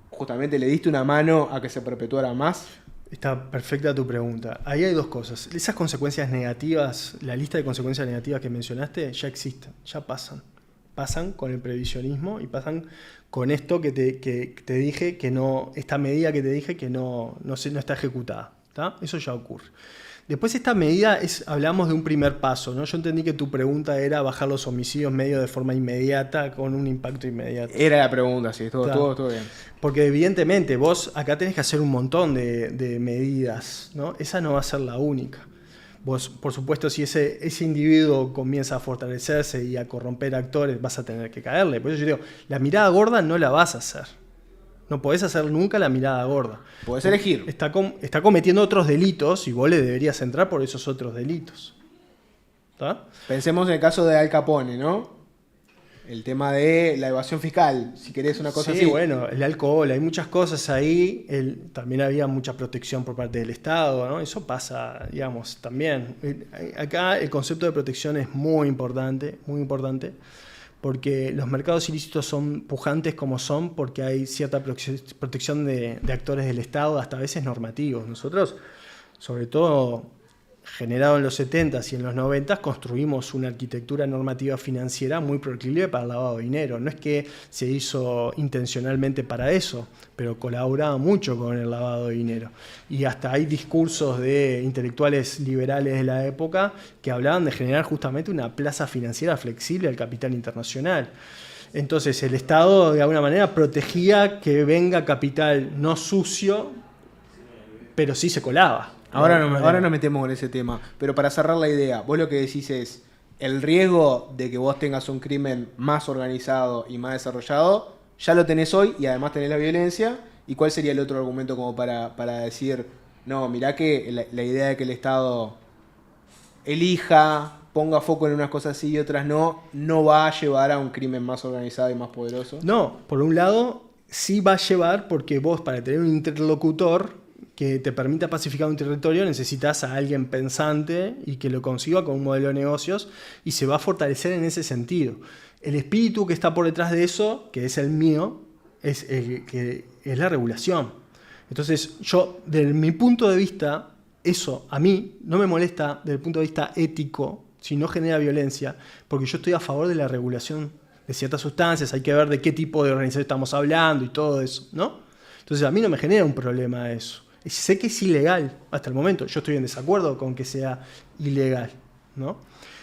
justamente le diste una mano a que se perpetuara más. Está perfecta tu pregunta. Ahí hay dos cosas. Esas consecuencias negativas, la lista de consecuencias negativas que mencionaste, ya existen, ya pasan. Pasan con el previsionismo y pasan con esto que te dije, que no, esta medida que te dije que no está ejecutada. ¿Tá? Eso ya ocurre. Después esta medida hablamos de un primer paso, ¿no? Yo entendí que tu pregunta era bajar los homicidios medio de forma inmediata, con un impacto inmediato. Era la pregunta, sí, todo bien. Porque evidentemente vos acá tenés que hacer un montón de medidas, ¿no? Esa no va a ser la única. Vos, por supuesto, si ese individuo comienza a fortalecerse y a corromper actores, vas a tener que caerle. Por eso yo digo, la mirada gorda no la vas a hacer. No podés hacer nunca la mirada gorda. Podés elegir. Está cometiendo otros delitos y vos le deberías entrar por esos otros delitos. ¿Está? Pensemos en el caso de Al Capone, ¿no? El tema de la evasión fiscal, si querés una cosa así. Sí, bueno, el alcohol, hay muchas cosas ahí. También había mucha protección por parte del Estado, ¿no? Eso pasa, digamos, también. Acá el concepto de protección es muy importante, porque los mercados ilícitos son pujantes como son, porque hay cierta protección de actores del Estado, hasta a veces normativos. Nosotros, sobre todo generado en los 70s y en los 90s, construimos una arquitectura normativa financiera muy proclive para el lavado de dinero. No es que se hizo intencionalmente para eso, pero colaboraba mucho con el lavado de dinero. Y hasta hay discursos de intelectuales liberales de la época que hablaban de generar justamente una plaza financiera flexible al capital internacional. Entonces el Estado de alguna manera protegía que venga capital no sucio, pero sí se colaba. Ahora nos metemos en ese tema, pero para cerrar la idea, vos lo que decís es, el riesgo de que vos tengas un crimen más organizado y más desarrollado, ya lo tenés hoy y además tenés la violencia, ¿y cuál sería el otro argumento como para decir, no, mirá que la idea de que el Estado elija, ponga foco en unas cosas sí y otras no va a llevar a un crimen más organizado y más poderoso? No, por un lado sí va a llevar, porque vos para tener un interlocutor que te permita pacificar un territorio necesitas a alguien pensante y que lo consiga con un modelo de negocios, y se va a fortalecer en ese sentido. El espíritu que está por detrás de eso, que es el mío, es la regulación. Entonces yo, desde mi punto de vista, eso a mí no me molesta desde el punto de vista ético si no genera violencia, porque yo estoy a favor de la regulación de ciertas sustancias. Hay que ver de qué tipo de organización estamos hablando y todo eso, ¿no? Entonces a mí no me genera un problema eso. Sé que es ilegal hasta el momento. Yo estoy en desacuerdo con que sea ilegal, ¿no?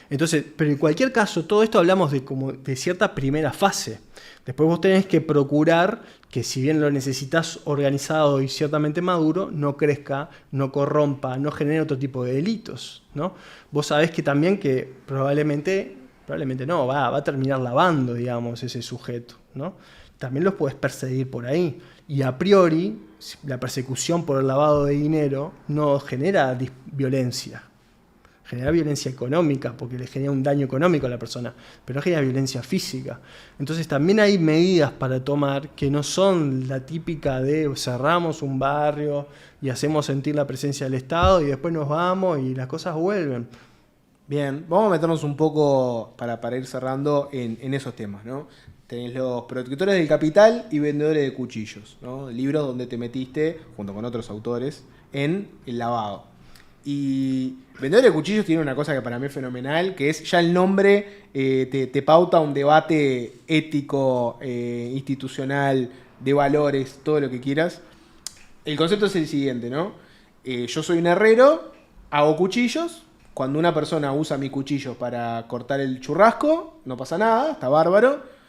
Entonces, pero en cualquier caso, todo esto hablamos de cierta primera fase. Después vos tenés que procurar que, si bien lo necesitas organizado y ciertamente maduro, no crezca, no corrompa, no genere otro tipo de delitos, ¿no? Vos sabés que también que probablemente no, va a terminar lavando, digamos, ese sujeto, ¿no? También los podés perseguir por ahí. Y a priori, la persecución por el lavado de dinero no genera violencia. Genera violencia económica, porque le genera un daño económico a la persona, pero no genera violencia física. Entonces también hay medidas para tomar que no son la típica de cerramos un barrio y hacemos sentir la presencia del Estado y después nos vamos y las cosas vuelven. Bien, vamos a meternos un poco para ir cerrando en esos temas, ¿no? Tenés los protectores del capital y vendedores de cuchillos, ¿no? Libros donde te metiste, junto con otros autores, en el lavado. Y vendedores de cuchillos tiene una cosa que para mí es fenomenal, que es ya el nombre te pauta un debate ético, institucional, de valores, todo lo que quieras. El concepto es el siguiente, ¿no? Yo soy un herrero, hago cuchillos. Cuando una persona usa mi cuchillo para cortar el churrasco, no pasa nada, está bárbaro.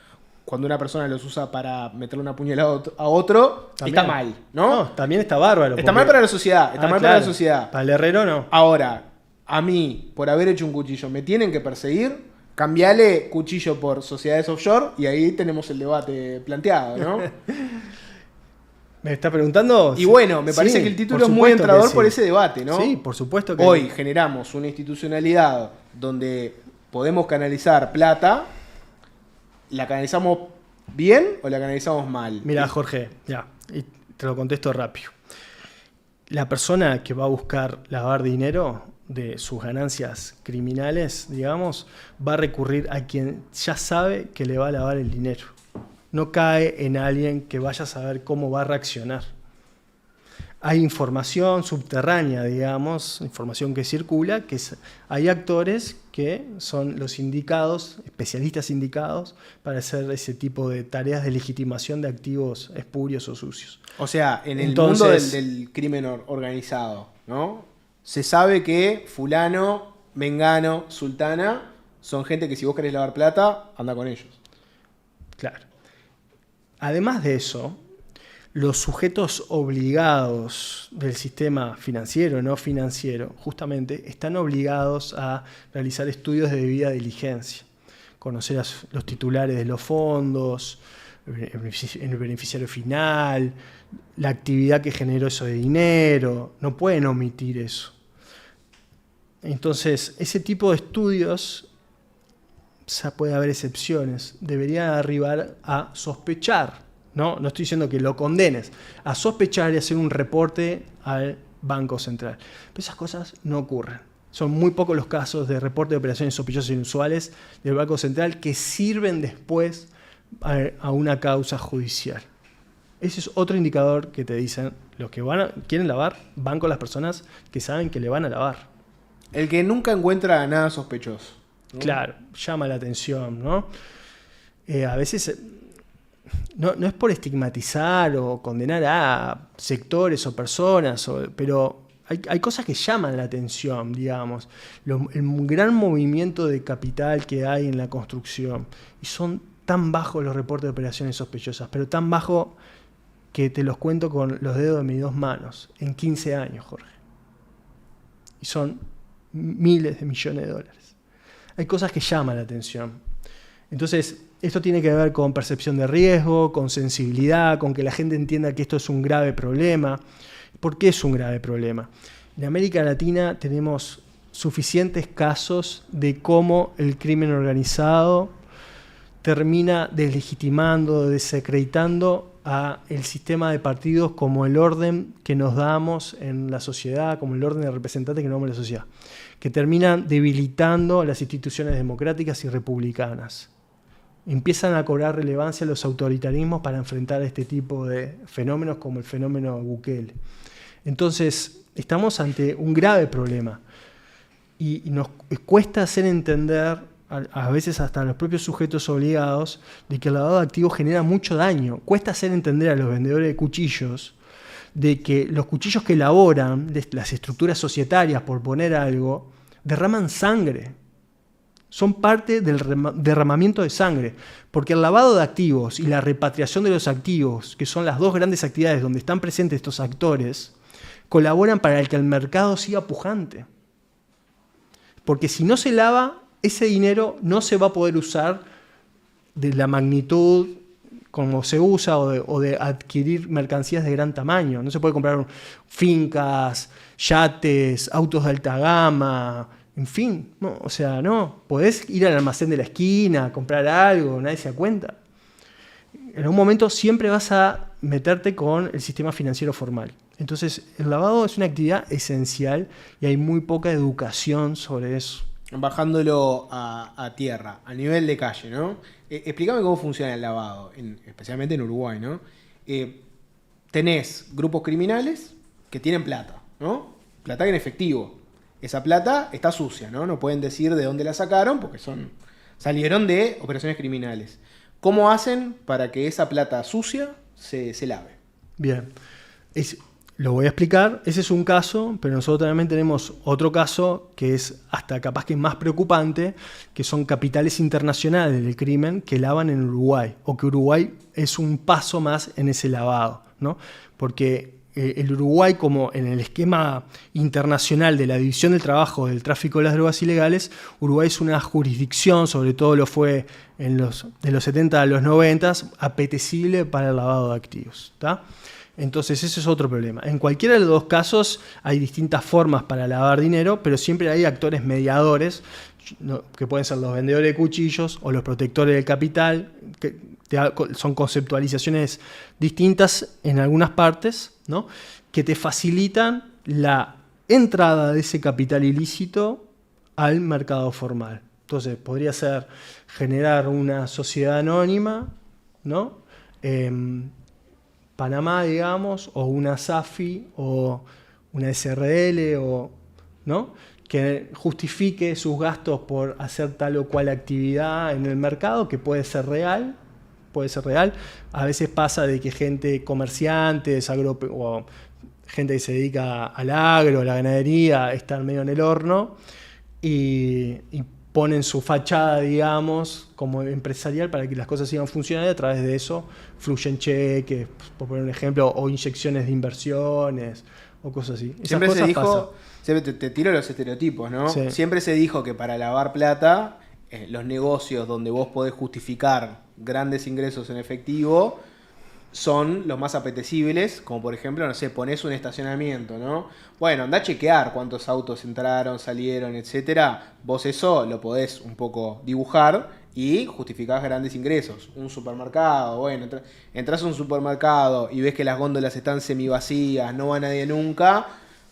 Cuando una persona los usa para meterle una puñalada a otro, también está mal, ¿no? No, también está bárbaro. Está mal para la sociedad, está mal para la sociedad. Para el herrero no. Ahora, a mí, por haber hecho un cuchillo, ¿me tienen que perseguir? Cambiale cuchillo por sociedades offshore y ahí tenemos el debate planteado, ¿no? ¿Me está preguntando? Y bueno, me parece que el título es muy entrador por ese debate, ¿no? Sí, por supuesto que hoy generamos una institucionalidad donde podemos canalizar plata. ¿La canalizamos bien o la canalizamos mal? Mira, Jorge, ya, y te lo contesto rápido. La persona que va a buscar lavar dinero de sus ganancias criminales, digamos, va a recurrir a quien ya sabe que le va a lavar el dinero. No cae en alguien que vaya a saber cómo va a reaccionar. Hay información subterránea, digamos, información que circula, hay actores que son los indicados, especialistas indicados, para hacer ese tipo de tareas de legitimación de activos espurios o sucios. O sea, en el mundo del crimen organizado, ¿no? se sabe que fulano, mengano, sultana, son gente que si vos querés lavar plata, anda con ellos. Claro. Además de eso, los sujetos obligados del sistema financiero, no financiero, justamente, están obligados a realizar estudios de debida diligencia, conocer a los titulares de los fondos, el beneficiario final, la actividad que generó eso de dinero, no pueden omitir eso. Entonces, ese tipo de estudios, puede haber excepciones, deberían arribar a sospechar, no estoy diciendo que lo condenes, a sospechar y hacer un reporte al Banco Central. Pero esas cosas no ocurren. Son muy pocos los casos de reporte de operaciones sospechosas e inusuales del Banco Central que sirven después a una causa judicial. Ese es otro indicador que te dicen, los que quieren lavar, van con las personas que saben que le van a lavar. El que nunca encuentra nada sospechoso, ¿no? Claro, llama la atención, ¿no? A veces no es por estigmatizar o condenar a sectores o personas, pero hay cosas que llaman la atención, digamos. El gran movimiento de capital que hay en la construcción. Y son tan bajos los reportes de operaciones sospechosas, pero tan bajos que te los cuento con los dedos de mis dos manos, en 15 años, Jorge. Y son miles de millones de dólares. Hay cosas que llaman la atención. Entonces, esto tiene que ver con percepción de riesgo, con sensibilidad, con que la gente entienda que esto es un grave problema. ¿Por qué es un grave problema? En América Latina tenemos suficientes casos de cómo el crimen organizado termina deslegitimando, desacreditando a el sistema de partidos como el orden que nos damos en la sociedad, como el orden de representantes que nos damos en la sociedad, que terminan debilitando las instituciones democráticas y republicanas. Empiezan a cobrar relevancia los autoritarismos para enfrentar este tipo de fenómenos como el fenómeno Bukele. Entonces, estamos ante un grave problema y nos cuesta hacer entender, a veces hasta a los propios sujetos obligados, de que el lavado de activos genera mucho daño. Cuesta hacer entender a los vendedores de cuchillos de que los cuchillos que elaboran, las estructuras societarias, por poner algo, derraman sangre. Son parte del derramamiento de sangre, porque el lavado de activos y la repatriación de los activos, que son las dos grandes actividades donde están presentes estos actores, colaboran para que el mercado siga pujante. Porque si no se lava, ese dinero no se va a poder usar de la magnitud como se usa o de adquirir mercancías de gran tamaño. No se puede comprar fincas, yates, autos de alta gama, en fin. No, o sea, no. Podés ir al almacén de la esquina, comprar algo, nadie se da cuenta. En algún momento siempre vas a meterte con el sistema financiero formal. Entonces, el lavado es una actividad esencial y hay muy poca educación sobre eso. Bajándolo a tierra, a nivel de calle, ¿no? Explícame cómo funciona el lavado, especialmente en Uruguay, ¿no? Tenés grupos criminales que tienen plata, ¿no? Plata en efectivo. Esa plata está sucia, ¿no? No pueden decir de dónde la sacaron porque salieron de operaciones criminales. ¿Cómo hacen para que esa plata sucia se lave? Bien. Lo voy a explicar. Ese es un caso, pero nosotros también tenemos otro caso que es hasta capaz que más preocupante, que son capitales internacionales del crimen que lavan en Uruguay, o que Uruguay es un paso más en ese lavado, ¿no? Porque el Uruguay, como en el esquema internacional de la división del trabajo del tráfico de las drogas ilegales, Uruguay es una jurisdicción, sobre todo lo fue de los 70 a los 90, apetecible para el lavado de activos, ¿tá? Entonces ese es otro problema. En cualquiera de los dos casos hay distintas formas para lavar dinero, pero siempre hay actores mediadores, que pueden ser los vendedores de cuchillos o los protectores del capital, que son conceptualizaciones distintas en algunas partes, ¿no? Que te facilitan la entrada de ese capital ilícito al mercado formal. Entonces podría ser generar una sociedad anónima, ¿no? Panamá, digamos, o una SAFI o una SRL, ¿no? Que justifique sus gastos por hacer tal o cual actividad en el mercado, que puede ser real. A veces pasa de que gente, comerciantes, gente que se dedica al agro, a la ganadería, están medio en el horno y ponen su fachada, digamos, como empresarial para que las cosas sigan funcionando y a través de eso fluyen cheques, por poner un ejemplo, o inyecciones de inversiones o cosas así. Siempre se dijo, siempre te tiro los estereotipos, ¿no? Sí. Siempre se dijo que para lavar plata, los negocios donde vos podés justificar grandes ingresos en efectivo son los más apetecibles, como por ejemplo, no sé, ponés un estacionamiento, ¿no? Bueno, andá a chequear cuántos autos entraron, salieron, etcétera. Vos eso lo podés un poco dibujar y justificás grandes ingresos. Un supermercado, bueno, entras a un supermercado y ves que las góndolas están semivacías, no va nadie nunca.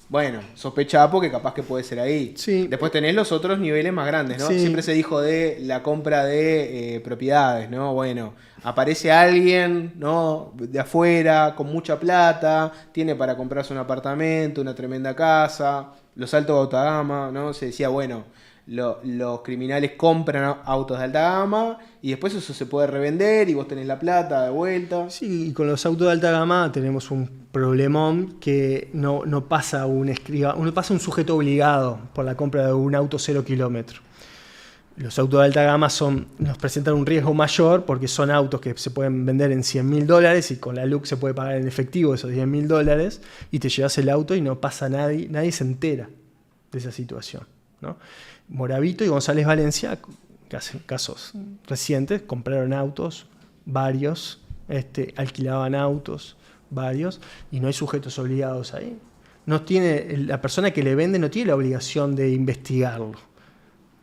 Bueno, sospechá porque capaz que puede ser ahí. Sí. Después tenés los otros niveles más grandes, ¿no? Sí. Siempre se dijo de la compra de propiedades, ¿no? Bueno, aparece alguien, ¿no? De afuera, con mucha plata, tiene para comprarse un apartamento, una tremenda casa, los altos de alta gama, ¿no? Se decía, bueno, los criminales compran autos de alta gama y después eso se puede revender y vos tenés la plata de vuelta. Sí, y con los autos de alta gama tenemos un problemón que no pasa un sujeto obligado por la compra de un auto 0 kilómetro. Los autos de alta gama nos presentan un riesgo mayor porque son autos que se pueden vender en $100.000 y con la LUC se puede pagar en efectivo esos $10.000 y te llevas el auto y no pasa nadie se entera de esa situación, ¿no? Moravito y González Valencia, casos recientes, compraron autos, varios, alquilaban autos, varios, y no hay sujetos obligados ahí. La persona que le vende no tiene la obligación de investigarlo,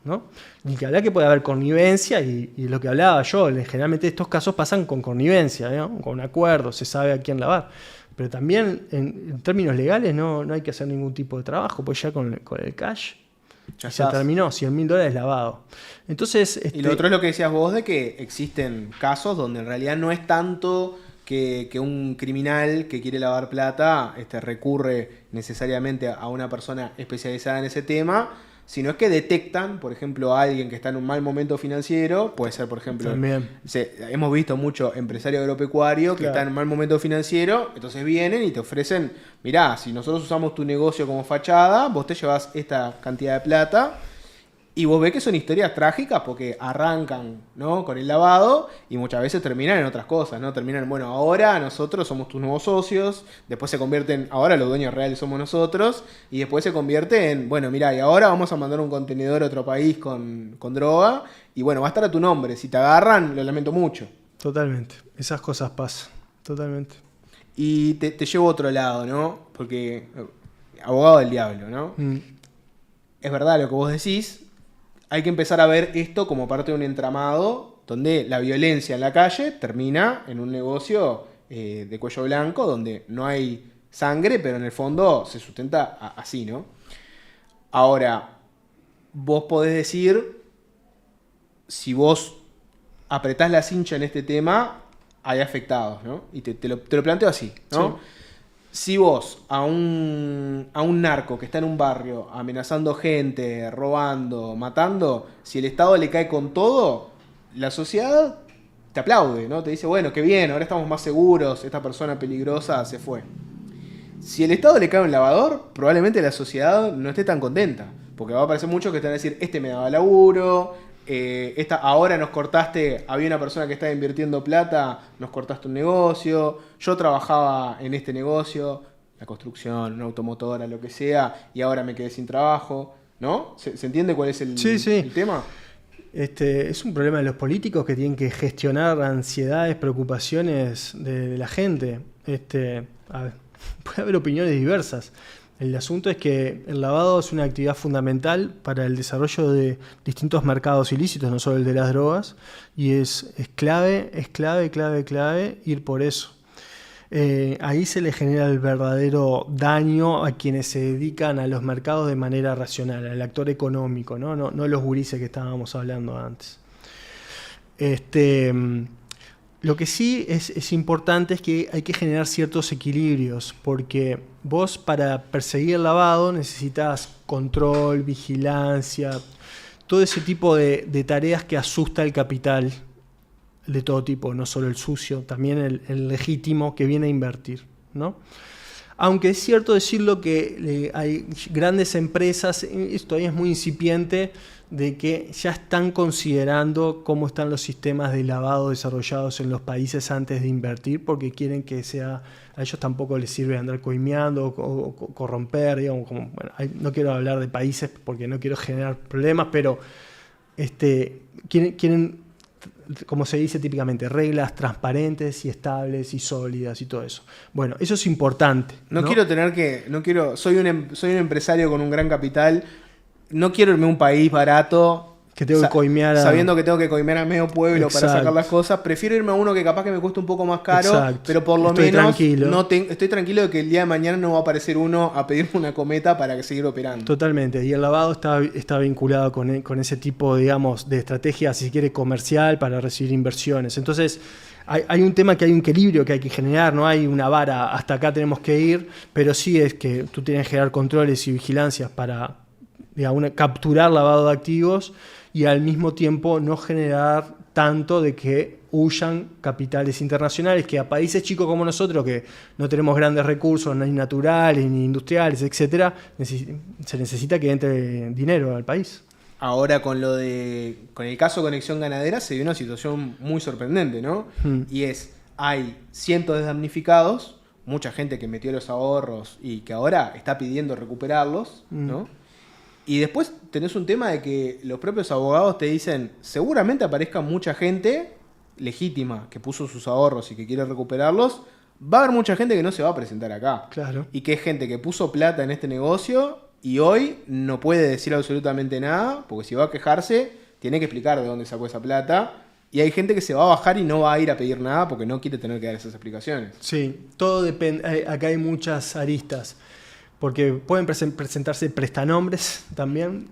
¿no? Ni que hablar que puede haber connivencia, y lo que hablaba yo, generalmente estos casos pasan con connivencia, ¿no? Con un acuerdo, se sabe a quién lavar. Pero también en términos legales no hay que hacer ningún tipo de trabajo, pues ya con el cash ya se terminó, $100.000 lavado. Entonces, Y lo otro es lo que decías vos de que existen casos donde en realidad no es tanto que un criminal que quiere lavar plata recurre necesariamente a una persona especializada en ese tema, sino es que detectan, por ejemplo, a alguien que está en un mal momento financiero, puede ser, por ejemplo, hemos visto mucho empresario agropecuario que está en un mal momento financiero, entonces vienen y te ofrecen, mirá, si nosotros usamos tu negocio como fachada, vos te llevas esta cantidad de plata. Y vos ves que son historias trágicas porque arrancan, ¿no? Con el lavado y muchas veces terminan en otras cosas, ¿no? Terminan, bueno, ahora nosotros somos tus nuevos socios, después se convierten, ahora los dueños reales somos nosotros, y después se convierte en, bueno, mirá, y ahora vamos a mandar un contenedor a otro país con droga, y bueno, va a estar a tu nombre. Si te agarran, lo lamento mucho. Totalmente, esas cosas pasan, totalmente. Y te llevo a otro lado, ¿no? Porque abogado del diablo, ¿no? Es verdad lo que vos decís. Hay que empezar a ver esto como parte de un entramado donde la violencia en la calle termina en un negocio de cuello blanco donde no hay sangre, pero en el fondo se sustenta así, ¿no? Ahora, vos podés decir, si vos apretás la cincha en este tema, hay afectados, ¿no? Y te lo planteo así, ¿no? Sí. Si vos a un narco que está en un barrio amenazando gente, robando, matando, si el Estado le cae con todo, la sociedad te aplaude, ¿no? Te dice, bueno, qué bien, ahora estamos más seguros, esta persona peligrosa se fue. Si el Estado le cae un lavador, probablemente la sociedad no esté tan contenta, porque va a aparecer muchos que están a decir, me daba laburo, ahora nos cortaste, había una persona que estaba invirtiendo plata, nos cortaste un negocio, yo trabajaba en este negocio, la construcción, una automotora, lo que sea, y ahora me quedé sin trabajo, ¿no? ¿Se entiende cuál es el tema? Es un problema de los políticos que tienen que gestionar ansiedades, preocupaciones de la gente. A ver, puede haber opiniones diversas. El asunto es que el lavado es una actividad fundamental para el desarrollo de distintos mercados ilícitos, no solo el de las drogas, y es clave ir por eso. Ahí se le genera el verdadero daño a quienes se dedican a los mercados de manera racional, al actor económico, no los gurises que estábamos hablando antes. Lo que sí es importante es que hay que generar ciertos equilibrios, porque vos para perseguir el lavado necesitas control, vigilancia, todo ese tipo de tareas que asusta el capital de todo tipo, no solo el sucio, también el legítimo que viene a invertir, ¿no? Aunque es cierto decirlo que hay grandes empresas, esto todavía es muy incipiente, de que ya están considerando cómo están los sistemas de lavado desarrollados en los países antes de invertir, porque quieren que sea, a ellos tampoco les sirve andar coimeando o corromper, digamos, como, bueno, no quiero hablar de países porque no quiero generar problemas, pero quieren, como se dice típicamente, reglas transparentes y estables y sólidas y todo eso. Bueno, eso es importante. Soy un empresario con un gran capital. No quiero irme a un país barato que tengo que coimear sabiendo que tengo que coimear a medio pueblo. Exacto. Para sacar las cosas. Prefiero irme a uno que capaz que me cueste un poco más caro. Exacto. Pero por lo estoy menos tranquilo. Estoy tranquilo de que el día de mañana no va a aparecer uno a pedirme una cometa para seguir operando. Totalmente. Y el lavado está vinculado con ese tipo, digamos, de estrategia, si se quiere, comercial para recibir inversiones. Entonces, hay un tema que hay un equilibrio que hay que generar, no hay una vara, hasta acá tenemos que ir, pero sí es que tú tienes que generar controles y vigilancias para, digamos, capturar lavado de activos y al mismo tiempo no generar tanto de que huyan capitales internacionales que a países chicos como nosotros, que no tenemos grandes recursos ni naturales ni industriales, etcétera, se necesita que entre dinero al país. Ahora con el caso Conexión Ganadera se dio una situación muy sorprendente, ¿no? Y hay cientos de damnificados, mucha gente que metió los ahorros y que ahora está pidiendo recuperarlos, ¿no? Y después tenés un tema de que los propios abogados te dicen, seguramente aparezca mucha gente legítima que puso sus ahorros y que quiere recuperarlos, va a haber mucha gente que no se va a presentar acá. Claro. Y que es gente que puso plata en este negocio y hoy no puede decir absolutamente nada, porque si va a quejarse, tiene que explicar de dónde sacó esa plata. Y hay gente que se va a bajar y no va a ir a pedir nada porque no quiere tener que dar esas explicaciones. Sí, todo depende. Acá hay muchas aristas. Porque pueden presentarse prestanombres también,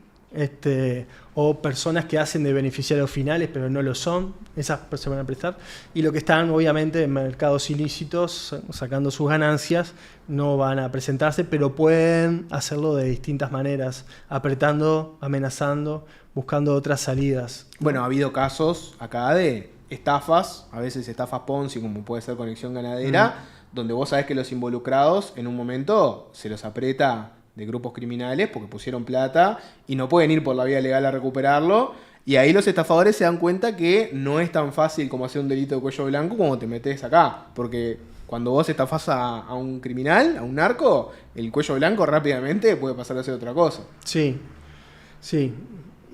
o personas que hacen de beneficiarios finales, pero no lo son. Esas se van a prestar. Y lo que están, obviamente, en mercados ilícitos, sacando sus ganancias, no van a presentarse, pero pueden hacerlo de distintas maneras, apretando, amenazando, buscando otras salidas. Bueno, ha habido casos acá de estafas, a veces estafas Ponzi, como puede ser Conexión Ganadera, donde vos sabés que los involucrados en un momento se los aprieta de grupos criminales porque pusieron plata y no pueden ir por la vía legal a recuperarlo. Y ahí los estafadores se dan cuenta que no es tan fácil como hacer un delito de cuello blanco como te metes acá. Porque cuando vos estafás a un criminal, a un narco, el cuello blanco rápidamente puede pasar a ser otra cosa. Sí, sí.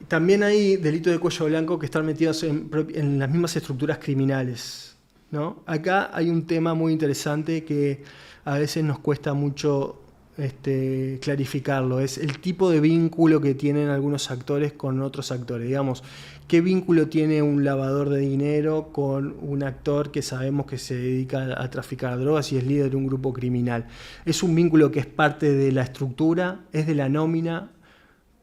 También hay delitos de cuello blanco que están metidos en las mismas estructuras criminales, ¿no? Acá hay un tema muy interesante que a veces nos cuesta mucho clarificarlo. Es el tipo de vínculo que tienen algunos actores con otros actores. Digamos, ¿qué vínculo tiene un lavador de dinero con un actor que sabemos que se dedica a traficar drogas y es líder de un grupo criminal? ¿Es un vínculo que es parte de la estructura? ¿Es de la nómina?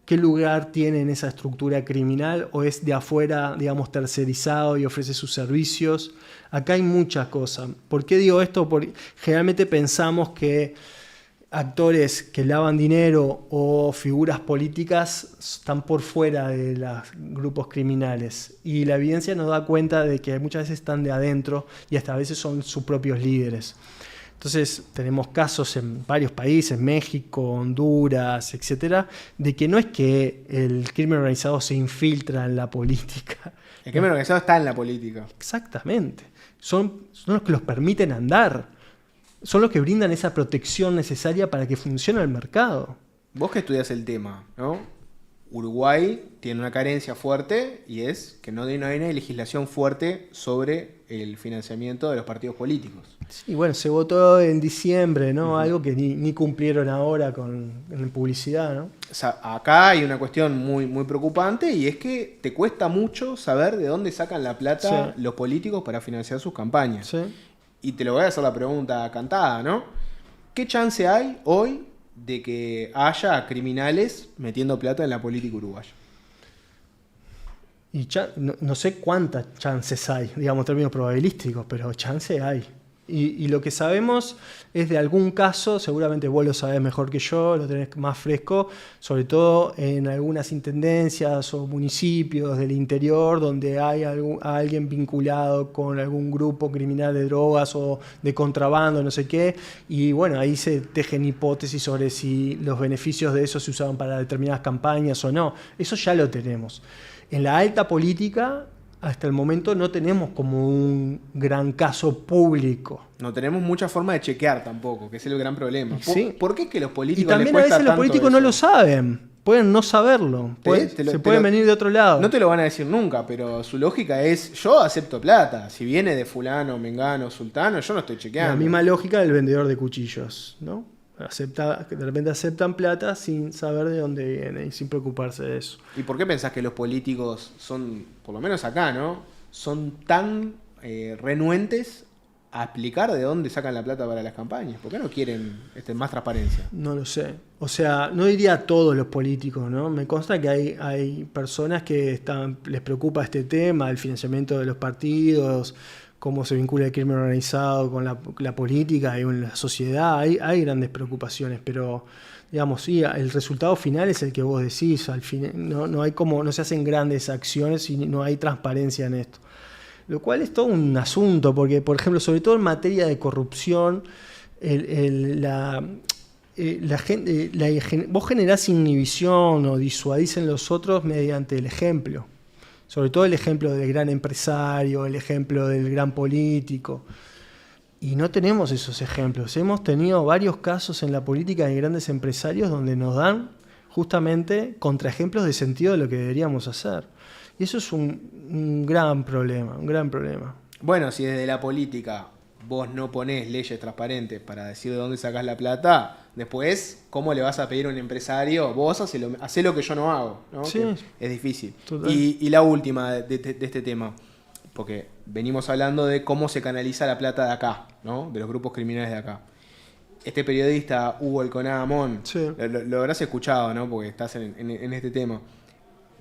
¿Qué lugar tiene en esa estructura criminal? ¿O es de afuera, digamos, tercerizado y ofrece sus servicios? Acá hay muchas cosas. ¿Por qué digo esto? Porque generalmente pensamos que actores que lavan dinero o figuras políticas están por fuera de los grupos criminales. Y la evidencia nos da cuenta de que muchas veces están de adentro y hasta a veces son sus propios líderes. Entonces tenemos casos en varios países, México, Honduras, etcétera, de que no es que el crimen organizado se infiltra en la política. El crimen organizado está en la política. Exactamente. Son los que los permiten andar. Son los que brindan esa protección necesaria para que funcione el mercado. Vos que estudias el tema, ¿no? Uruguay tiene una carencia fuerte y es que no hay una legislación fuerte sobre el financiamiento de los partidos políticos. Sí, bueno, se votó en diciembre, ¿no? Algo que ni cumplieron ahora en publicidad, ¿no? O sea, acá hay una cuestión muy, muy preocupante y es que te cuesta mucho saber de dónde sacan la plata los políticos para financiar sus campañas. Sí. Y te lo voy a hacer la pregunta cantada, ¿no? ¿Qué chance hay hoy de que haya criminales metiendo plata en la política uruguaya? Y no sé cuántas chances hay, digamos, en términos probabilísticos, pero chance hay. Y lo que sabemos es de algún caso, seguramente vos lo sabés mejor que yo, lo tenés más fresco, sobre todo en algunas intendencias o municipios del interior donde hay alguien vinculado con algún grupo criminal de drogas o de contrabando, no sé qué, y bueno, ahí se tejen hipótesis sobre si los beneficios de eso se usaban para determinadas campañas o no. Eso ya lo tenemos. En la alta política, hasta el momento no tenemos como un gran caso público. No tenemos mucha forma de chequear tampoco, que es el gran problema. Sí. ¿Por qué es que los Y políticos también les a cuesta veces los tanto políticos eso? no lo saben, pueden no saberlo, se pueden venir de otro lado. No te lo van a decir nunca, pero su lógica es, yo acepto plata. Si viene de fulano, mengano, sultano, yo no estoy chequeando. La misma lógica del vendedor de cuchillos, ¿no? De repente aceptan plata sin saber de dónde viene y sin preocuparse de eso. ¿Y por qué pensás que los políticos son, por lo menos acá, ¿no? Son tan renuentes a explicar de dónde sacan la plata para las campañas? ¿Por qué no quieren más transparencia? No lo sé. O sea, no diría a todos los políticos, ¿no? Me consta que hay personas que les preocupa este tema, el financiamiento de los partidos, cómo se vincula el crimen organizado con la política y con la sociedad. Hay grandes preocupaciones, pero digamos, sí, el resultado final es el que vos decís. Al fin, no se hacen grandes acciones y no hay transparencia en esto. Lo cual es todo un asunto, porque, por ejemplo, sobre todo en materia de corrupción, vos generás inhibición o disuadís en los otros mediante el ejemplo. Sobre todo el ejemplo del gran empresario, el ejemplo del gran político. Y no tenemos esos ejemplos. Hemos tenido varios casos en la política de grandes empresarios donde nos dan justamente contraejemplos de sentido de lo que deberíamos hacer. Y eso es un gran problema, un gran problema. Bueno, si desde la política vos no ponés leyes transparentes para decir de dónde sacás la plata, después, ¿cómo le vas a pedir a un empresario? Vos hacé lo que yo no hago, ¿no? Sí. Es difícil. Total. Y la última de este tema, porque venimos hablando de cómo se canaliza la plata de acá, ¿no? De los grupos criminales de acá. Este periodista, Hugo Alconada Amón, Sí. lo habrás escuchado, ¿no? Porque estás en este tema.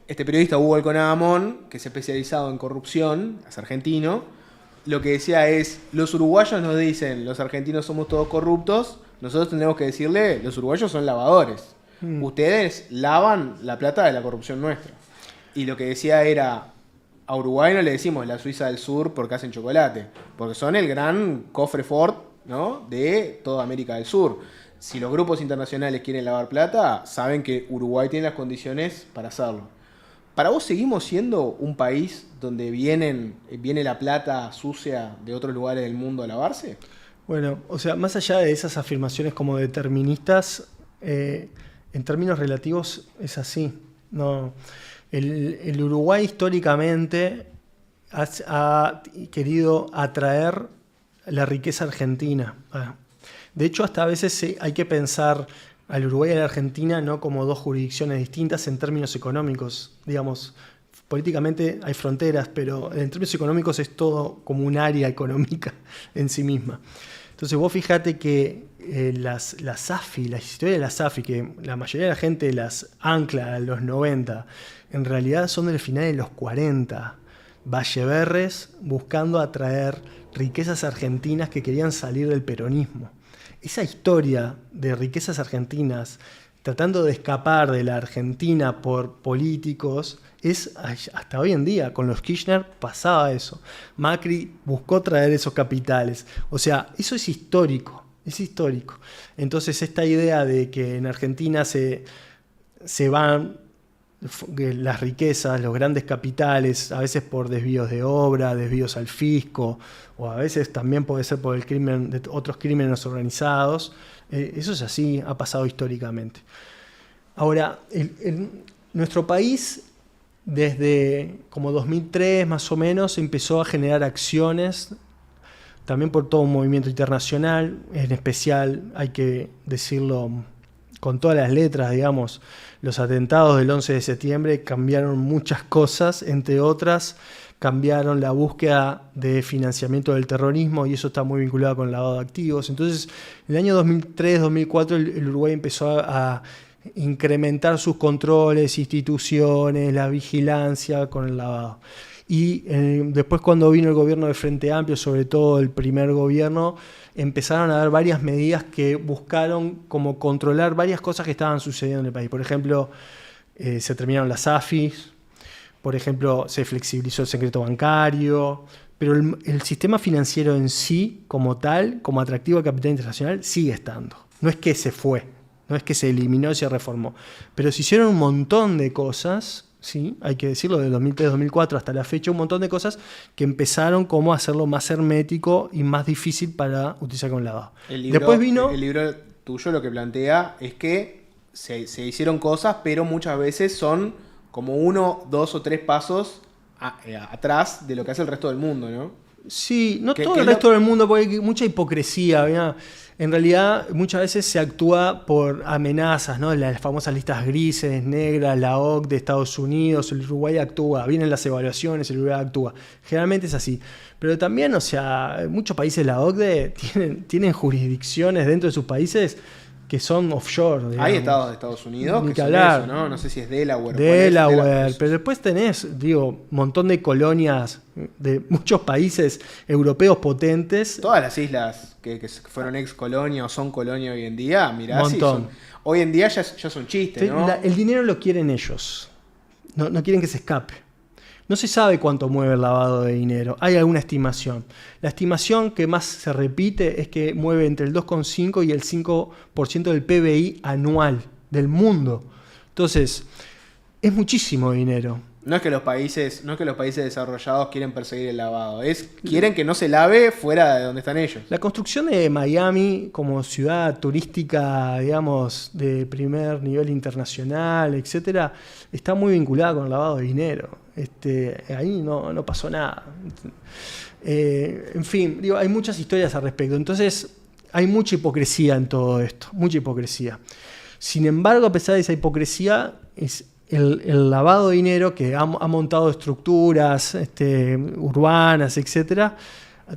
Este periodista, Hugo Alconada Amón, que es especializado en corrupción, es argentino, lo que decía es, los uruguayos nos dicen, los argentinos somos todos corruptos, nosotros tendremos que decirle, los uruguayos son lavadores. Ustedes lavan la plata de la corrupción nuestra. Y lo que decía era, a Uruguay no le decimos la Suiza del Sur porque hacen chocolate, porque son el gran cofre Ford, ¿no? De toda América del Sur. Si los grupos internacionales quieren lavar plata, saben que Uruguay tiene las condiciones para hacerlo. ¿Para vos seguimos siendo un país donde viene la plata sucia de otros lugares del mundo a lavarse? Bueno, o sea, más allá de esas afirmaciones como deterministas, en términos relativos es así. No, el Uruguay históricamente ha querido atraer la riqueza argentina. De hecho, hasta a veces hay que pensar al Uruguay y a la Argentina no como dos jurisdicciones distintas en términos económicos. Digamos, políticamente hay fronteras, pero en términos económicos es todo como un área económica en sí misma. Entonces vos fíjate que las AFI, la historia de las AFI, que la mayoría de la gente las ancla a los 90, en realidad son del final de los 40. Valleverres buscando atraer riquezas argentinas que querían salir del peronismo. Esa historia de riquezas argentinas tratando de escapar de la Argentina por políticos es hasta hoy en día. Con los Kirchner pasaba eso. Macri buscó traer esos capitales. O sea, eso es histórico. Es histórico. Entonces esta idea de que en Argentina se van las riquezas, los grandes capitales, a veces por desvíos de obra, desvíos al fisco, o a veces también puede ser por el crimen de otros crímenes organizados. Eso es así, ha pasado históricamente. Ahora, nuestro país, desde como 2003 más o menos, empezó a generar acciones, también por todo un movimiento internacional, en especial, hay que decirlo con todas las letras, digamos, los atentados del 11 de septiembre cambiaron muchas cosas, entre otras cambiaron la búsqueda de financiamiento del terrorismo y eso está muy vinculado con el lavado de activos. Entonces, en el año 2003-2004 el Uruguay empezó a incrementar sus controles, instituciones, la vigilancia con el lavado. y después cuando vino el gobierno de Frente Amplio, sobre todo el primer gobierno, empezaron a dar varias medidas que buscaron como controlar varias cosas que estaban sucediendo en el país. Por ejemplo, se terminaron las AFIs, por ejemplo, se flexibilizó el secreto bancario, pero el sistema financiero en sí, como tal, como atractivo al capital internacional, sigue estando. No es que se fue, no es que se eliminó y se reformó, pero se hicieron un montón de cosas, ¿sí? Hay que decirlo, de 2003-2004 hasta la fecha, un montón de cosas que empezaron como a hacerlo más hermético y más difícil para utilizar con lavado. Después vino... El libro tuyo lo que plantea es que se hicieron cosas, pero muchas veces son como 1, 2 o 3 pasos atrás de lo que hace el resto del mundo, ¿no? Sí, no todo el resto del mundo, porque hay mucha hipocresía, ¿verdad? En realidad, muchas veces se actúa por amenazas, ¿no? Las famosas listas grises, negras, la OCDE de Estados Unidos, el Uruguay actúa, vienen las evaluaciones, el Uruguay actúa. Generalmente es así. Pero también, o sea, muchos países de la OCDE tienen jurisdicciones dentro de sus países que son offshore, digamos. Hay estados de Estados Unidos que son eso, ¿no? No sé si es Delaware. Delaware, pero después tenés, digo, un montón de colonias de muchos países europeos potentes. Todas las islas que fueron ex colonia o son colonia hoy en día, mirá, montón. Sí, hoy en día ya son chistes, ¿no? El dinero lo quieren ellos, no quieren que se escape. No se sabe cuánto mueve el lavado de dinero. Hay alguna estimación. La estimación que más se repite es que mueve entre el 2,5 y el 5% del PBI anual del mundo. Entonces, es muchísimo dinero. No es que los países desarrollados quieren perseguir el lavado, quieren que no se lave fuera de donde están ellos. La construcción de Miami como ciudad turística, digamos, de primer nivel internacional, etcétera, está muy vinculada con el lavado de dinero. Ahí no pasó nada. En fin, digo, hay muchas historias al respecto. Entonces, hay mucha hipocresía en todo esto, mucha hipocresía. Sin embargo, a pesar de esa hipocresía, el lavado de dinero que ha montado estructuras urbanas, etcétera,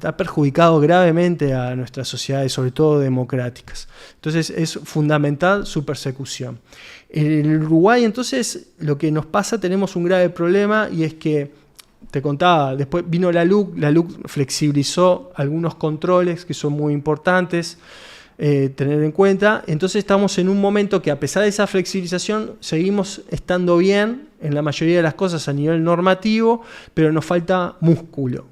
ha perjudicado gravemente a nuestras sociedades, sobre todo democráticas. Entonces es fundamental su persecución. En el Uruguay, entonces, lo que nos pasa, tenemos un grave problema, y es que, te contaba, después vino la LUC flexibilizó algunos controles que son muy importantes, tener en cuenta. Entonces estamos en un momento que, a pesar de esa flexibilización, seguimos estando bien en la mayoría de las cosas a nivel normativo, pero nos falta músculo.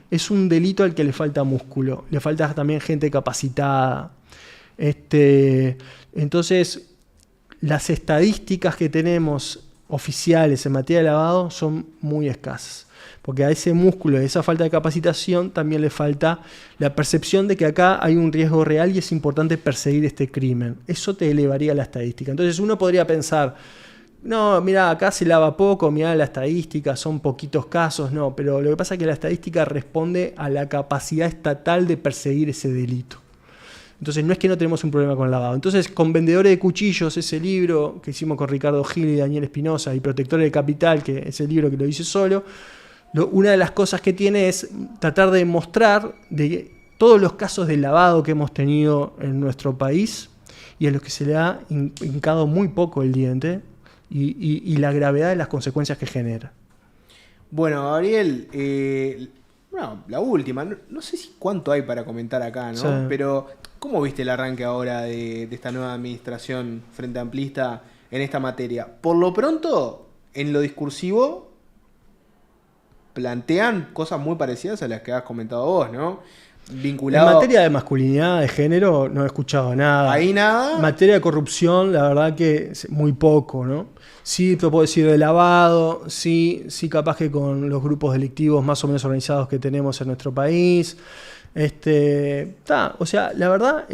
Es un delito al que le falta músculo, le falta también gente capacitada. Entonces, las estadísticas que tenemos oficiales en materia de lavado son muy escasas, porque a ese músculo, a esa falta de capacitación, también le falta la percepción de que acá hay un riesgo real y es importante perseguir este crimen. Eso te elevaría la estadística. Entonces uno podría pensar, no, mira, acá se lava poco, mira la estadística, son poquitos casos. No, pero lo que pasa es que la estadística responde a la capacidad estatal de perseguir ese delito. Entonces no es que no tenemos un problema con el lavado. Entonces, con Vendedores de Cuchillos, ese libro que hicimos con Ricardo Gil y Daniel Espinosa, y Protectores del Capital, que es el libro que lo hice solo, una de las cosas que tiene es tratar de mostrar de todos los casos de lavado que hemos tenido en nuestro país y a los que se le ha hincado muy poco el diente, y la gravedad de las consecuencias que genera. Bueno, Gabriel, la última, no sé si cuánto hay para comentar acá, ¿no? Sí. Pero, ¿cómo viste el arranque ahora de esta nueva administración frente amplista en esta materia? Por lo pronto, en lo discursivo, plantean cosas muy parecidas a las que has comentado vos, ¿no? Vinculado... En materia de masculinidad, de género, no he escuchado nada. ¿Ahí nada? En materia de corrupción, la verdad que muy poco, ¿no? Sí, te puedo decir de lavado, sí, capaz que con los grupos delictivos más o menos organizados que tenemos en nuestro país. O sea, la verdad,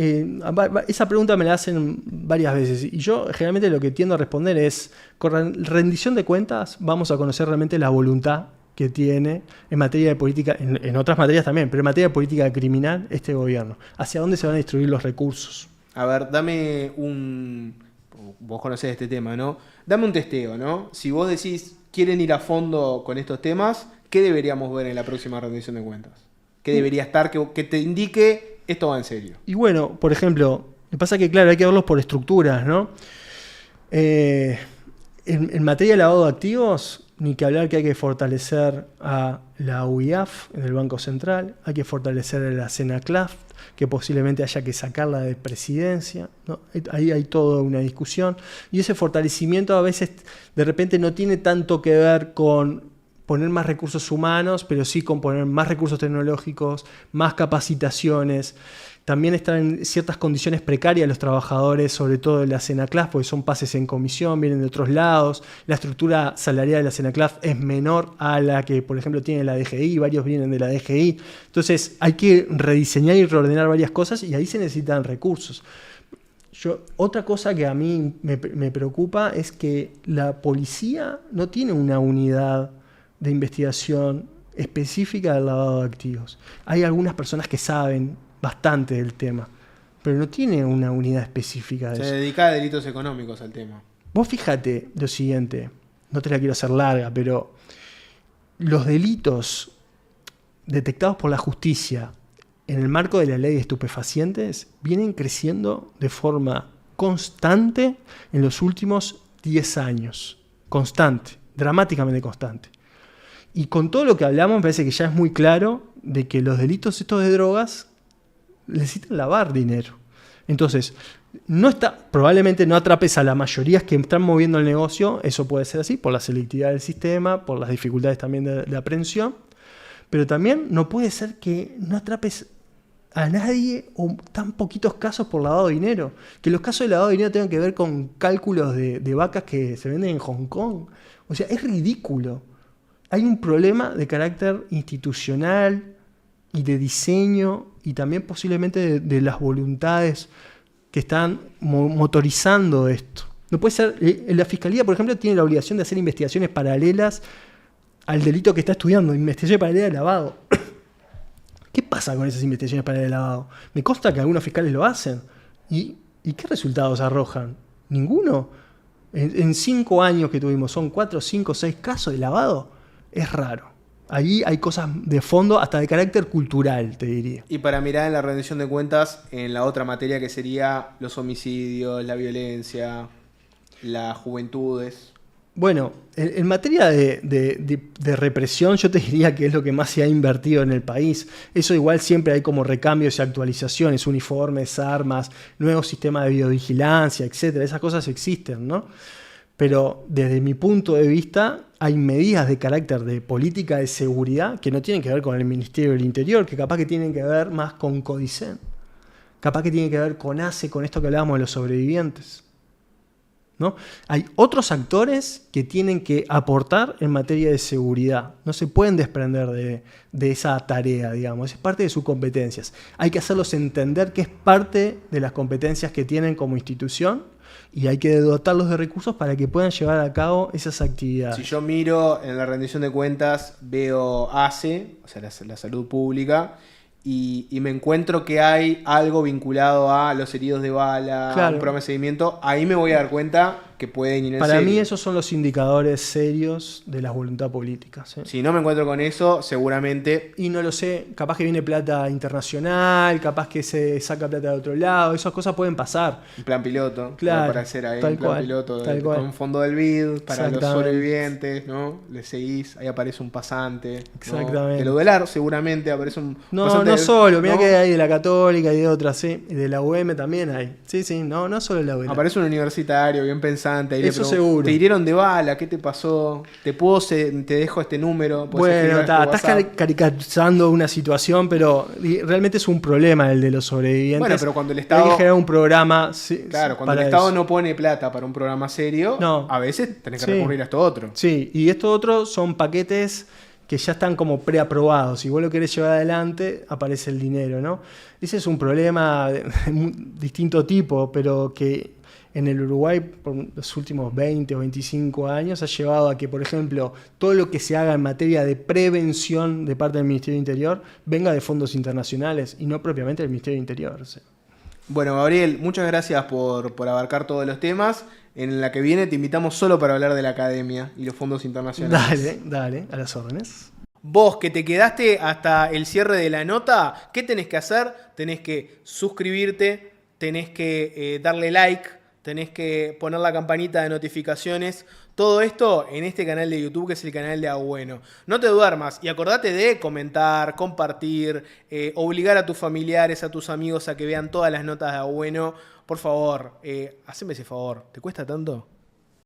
esa pregunta me la hacen varias veces, y yo generalmente lo que tiendo a responder es, con rendición de cuentas vamos a conocer realmente la voluntad que tiene en materia de política, en otras materias también, pero en materia de política criminal, este gobierno. ¿Hacia dónde se van a distribuir los recursos? A ver, dame vos conocés este tema, ¿no? Dame un testeo, ¿no? Si vos decís, quieren ir a fondo con estos temas, ¿qué deberíamos ver en la próxima rendición de cuentas? ¿Qué debería estar que te indique esto va en serio? Y bueno, por ejemplo, me pasa que, claro, hay que verlos por estructuras, ¿no? En materia de lavado de activos, ni que hablar que hay que fortalecer a la UIAF en el Banco Central, hay que fortalecer a la CENACLAF, que posiblemente haya que sacarla de presidencia, ¿no? Ahí hay toda una discusión. Y ese fortalecimiento a veces de repente no tiene tanto que ver con poner más recursos humanos, pero sí con poner más recursos tecnológicos, más capacitaciones. También están en ciertas condiciones precarias los trabajadores, sobre todo de la CENACLAF, porque son pases en comisión, vienen de otros lados. La estructura salarial de la CENACLAF es menor a la que, por ejemplo, tiene la DGI, varios vienen de la DGI. Entonces hay que rediseñar y reordenar varias cosas y ahí se necesitan recursos. Otra cosa que a mí me preocupa es que la policía no tiene una unidad de investigación específica del lavado de activos. Hay algunas personas que saben bastante del tema, pero no tiene una unidad específica de eso. Se dedica a delitos económicos al tema. Vos fíjate lo siguiente, no te la quiero hacer larga, pero los delitos detectados por la justicia en el marco de la ley de estupefacientes vienen creciendo de forma constante en los últimos 10 años. Constante, dramáticamente constante. Y con todo lo que hablamos me parece que ya es muy claro de que los delitos estos de drogas necesitan lavar dinero. Entonces, probablemente no atrapes a la mayoría que están moviendo el negocio, eso puede ser así, por la selectividad del sistema, por las dificultades también de aprehensión, pero también no puede ser que no atrapes a nadie o tan poquitos casos por lavado de dinero. Que los casos de lavado de dinero tengan que ver con cálculos de vacas que se venden en Hong Kong. O sea, es ridículo. Hay un problema de carácter institucional y de diseño y también posiblemente de las voluntades que están motorizando esto. No puede ser. La Fiscalía, por ejemplo, tiene la obligación de hacer investigaciones paralelas al delito que está estudiando, investigaciones paralelas de lavado. ¿Qué pasa con esas investigaciones paralelas de lavado? Me consta que algunos fiscales lo hacen. ¿Y qué resultados arrojan? ¿Ninguno? En 5 años que tuvimos, son 4, 5, 6 casos de lavado. Es raro. Ahí hay cosas de fondo, hasta de carácter cultural, te diría. Y para mirar en la rendición de cuentas, en la otra materia que sería los homicidios, la violencia, las juventudes. Bueno, en materia de represión, yo te diría que es lo que más se ha invertido en el país. Eso igual siempre hay como recambios y actualizaciones, uniformes, armas, nuevos sistemas de videovigilancia, etcétera. Esas cosas existen, ¿no? Pero desde mi punto de vista hay medidas de carácter de política de seguridad que no tienen que ver con el Ministerio del Interior, que capaz que tienen que ver más con Codicen, capaz que tienen que ver con ACE, con esto que hablábamos de los sobrevivientes, ¿no? Hay otros actores que tienen que aportar en materia de seguridad. No se pueden desprender de esa tarea, digamos. Es parte de sus competencias. Hay que hacerlos entender que es parte de las competencias que tienen como institución y hay que dotarlos de recursos para que puedan llevar a cabo esas actividades. Si yo miro en la rendición de cuentas, veo ACE, o sea, la salud pública, y me encuentro que hay algo vinculado a los heridos de bala, claro, a un programa de seguimiento, ahí me voy a dar cuenta que pueden ir en Para serio. mí esos son los indicadores serios de la voluntad política, ¿sí? Si no me encuentro con eso, seguramente... Y no lo sé, capaz que viene plata internacional, capaz que se saca plata de otro lado, esas cosas pueden pasar. Un plan piloto, claro, para hacer ahí tal un plan cual, piloto tal cual. con un fondo del BID para los Exactamente. sobrevivientes, ¿no? Le seguís, ahí aparece un pasante. Exactamente. ¿no? De lo del AR seguramente aparece un No, pasante. no solo, mirá ¿no? que hay de la Católica y de otras, ¿sí? Y de la UM también hay. Sí, no solo la UM. Aparece un universitario bien pensante. Ahí Eso le seguro. Te hirieron de bala, ¿qué te pasó? Te dejo este número. Bueno, estás caricaturizando una situación, pero realmente es un problema el de los sobrevivientes. Bueno, pero cuando el Estado... Hay que generar un programa. Claro, cuando el Estado no pone plata para un programa serio, a veces tenés que recurrir a esto otro. Sí, y esto otro son paquetes que ya están como preaprobados. Si vos lo querés llevar adelante, aparece el dinero, ¿no? Ese es un problema de distinto tipo, pero que en el Uruguay por los últimos 20 o 25 años ha llevado a que, por ejemplo, todo lo que se haga en materia de prevención de parte del Ministerio del Interior venga de fondos internacionales y no propiamente del Ministerio del Interior. O sea. Bueno, Gabriel, muchas gracias por abarcar todos los temas. En la que viene te invitamos solo para hablar de la academia y los fondos internacionales. Dale, a las órdenes. Vos que te quedaste hasta el cierre de la nota, ¿qué tenés que hacer? Tenés que suscribirte, tenés que darle like, tenés que poner la campanita de notificaciones. Todo esto en este canal de YouTube que es el canal de Abueno. No te duermas y acordate de comentar, compartir, obligar a tus familiares, a tus amigos a que vean todas las notas de Abueno. Por favor, haceme ese favor. ¿Te cuesta tanto?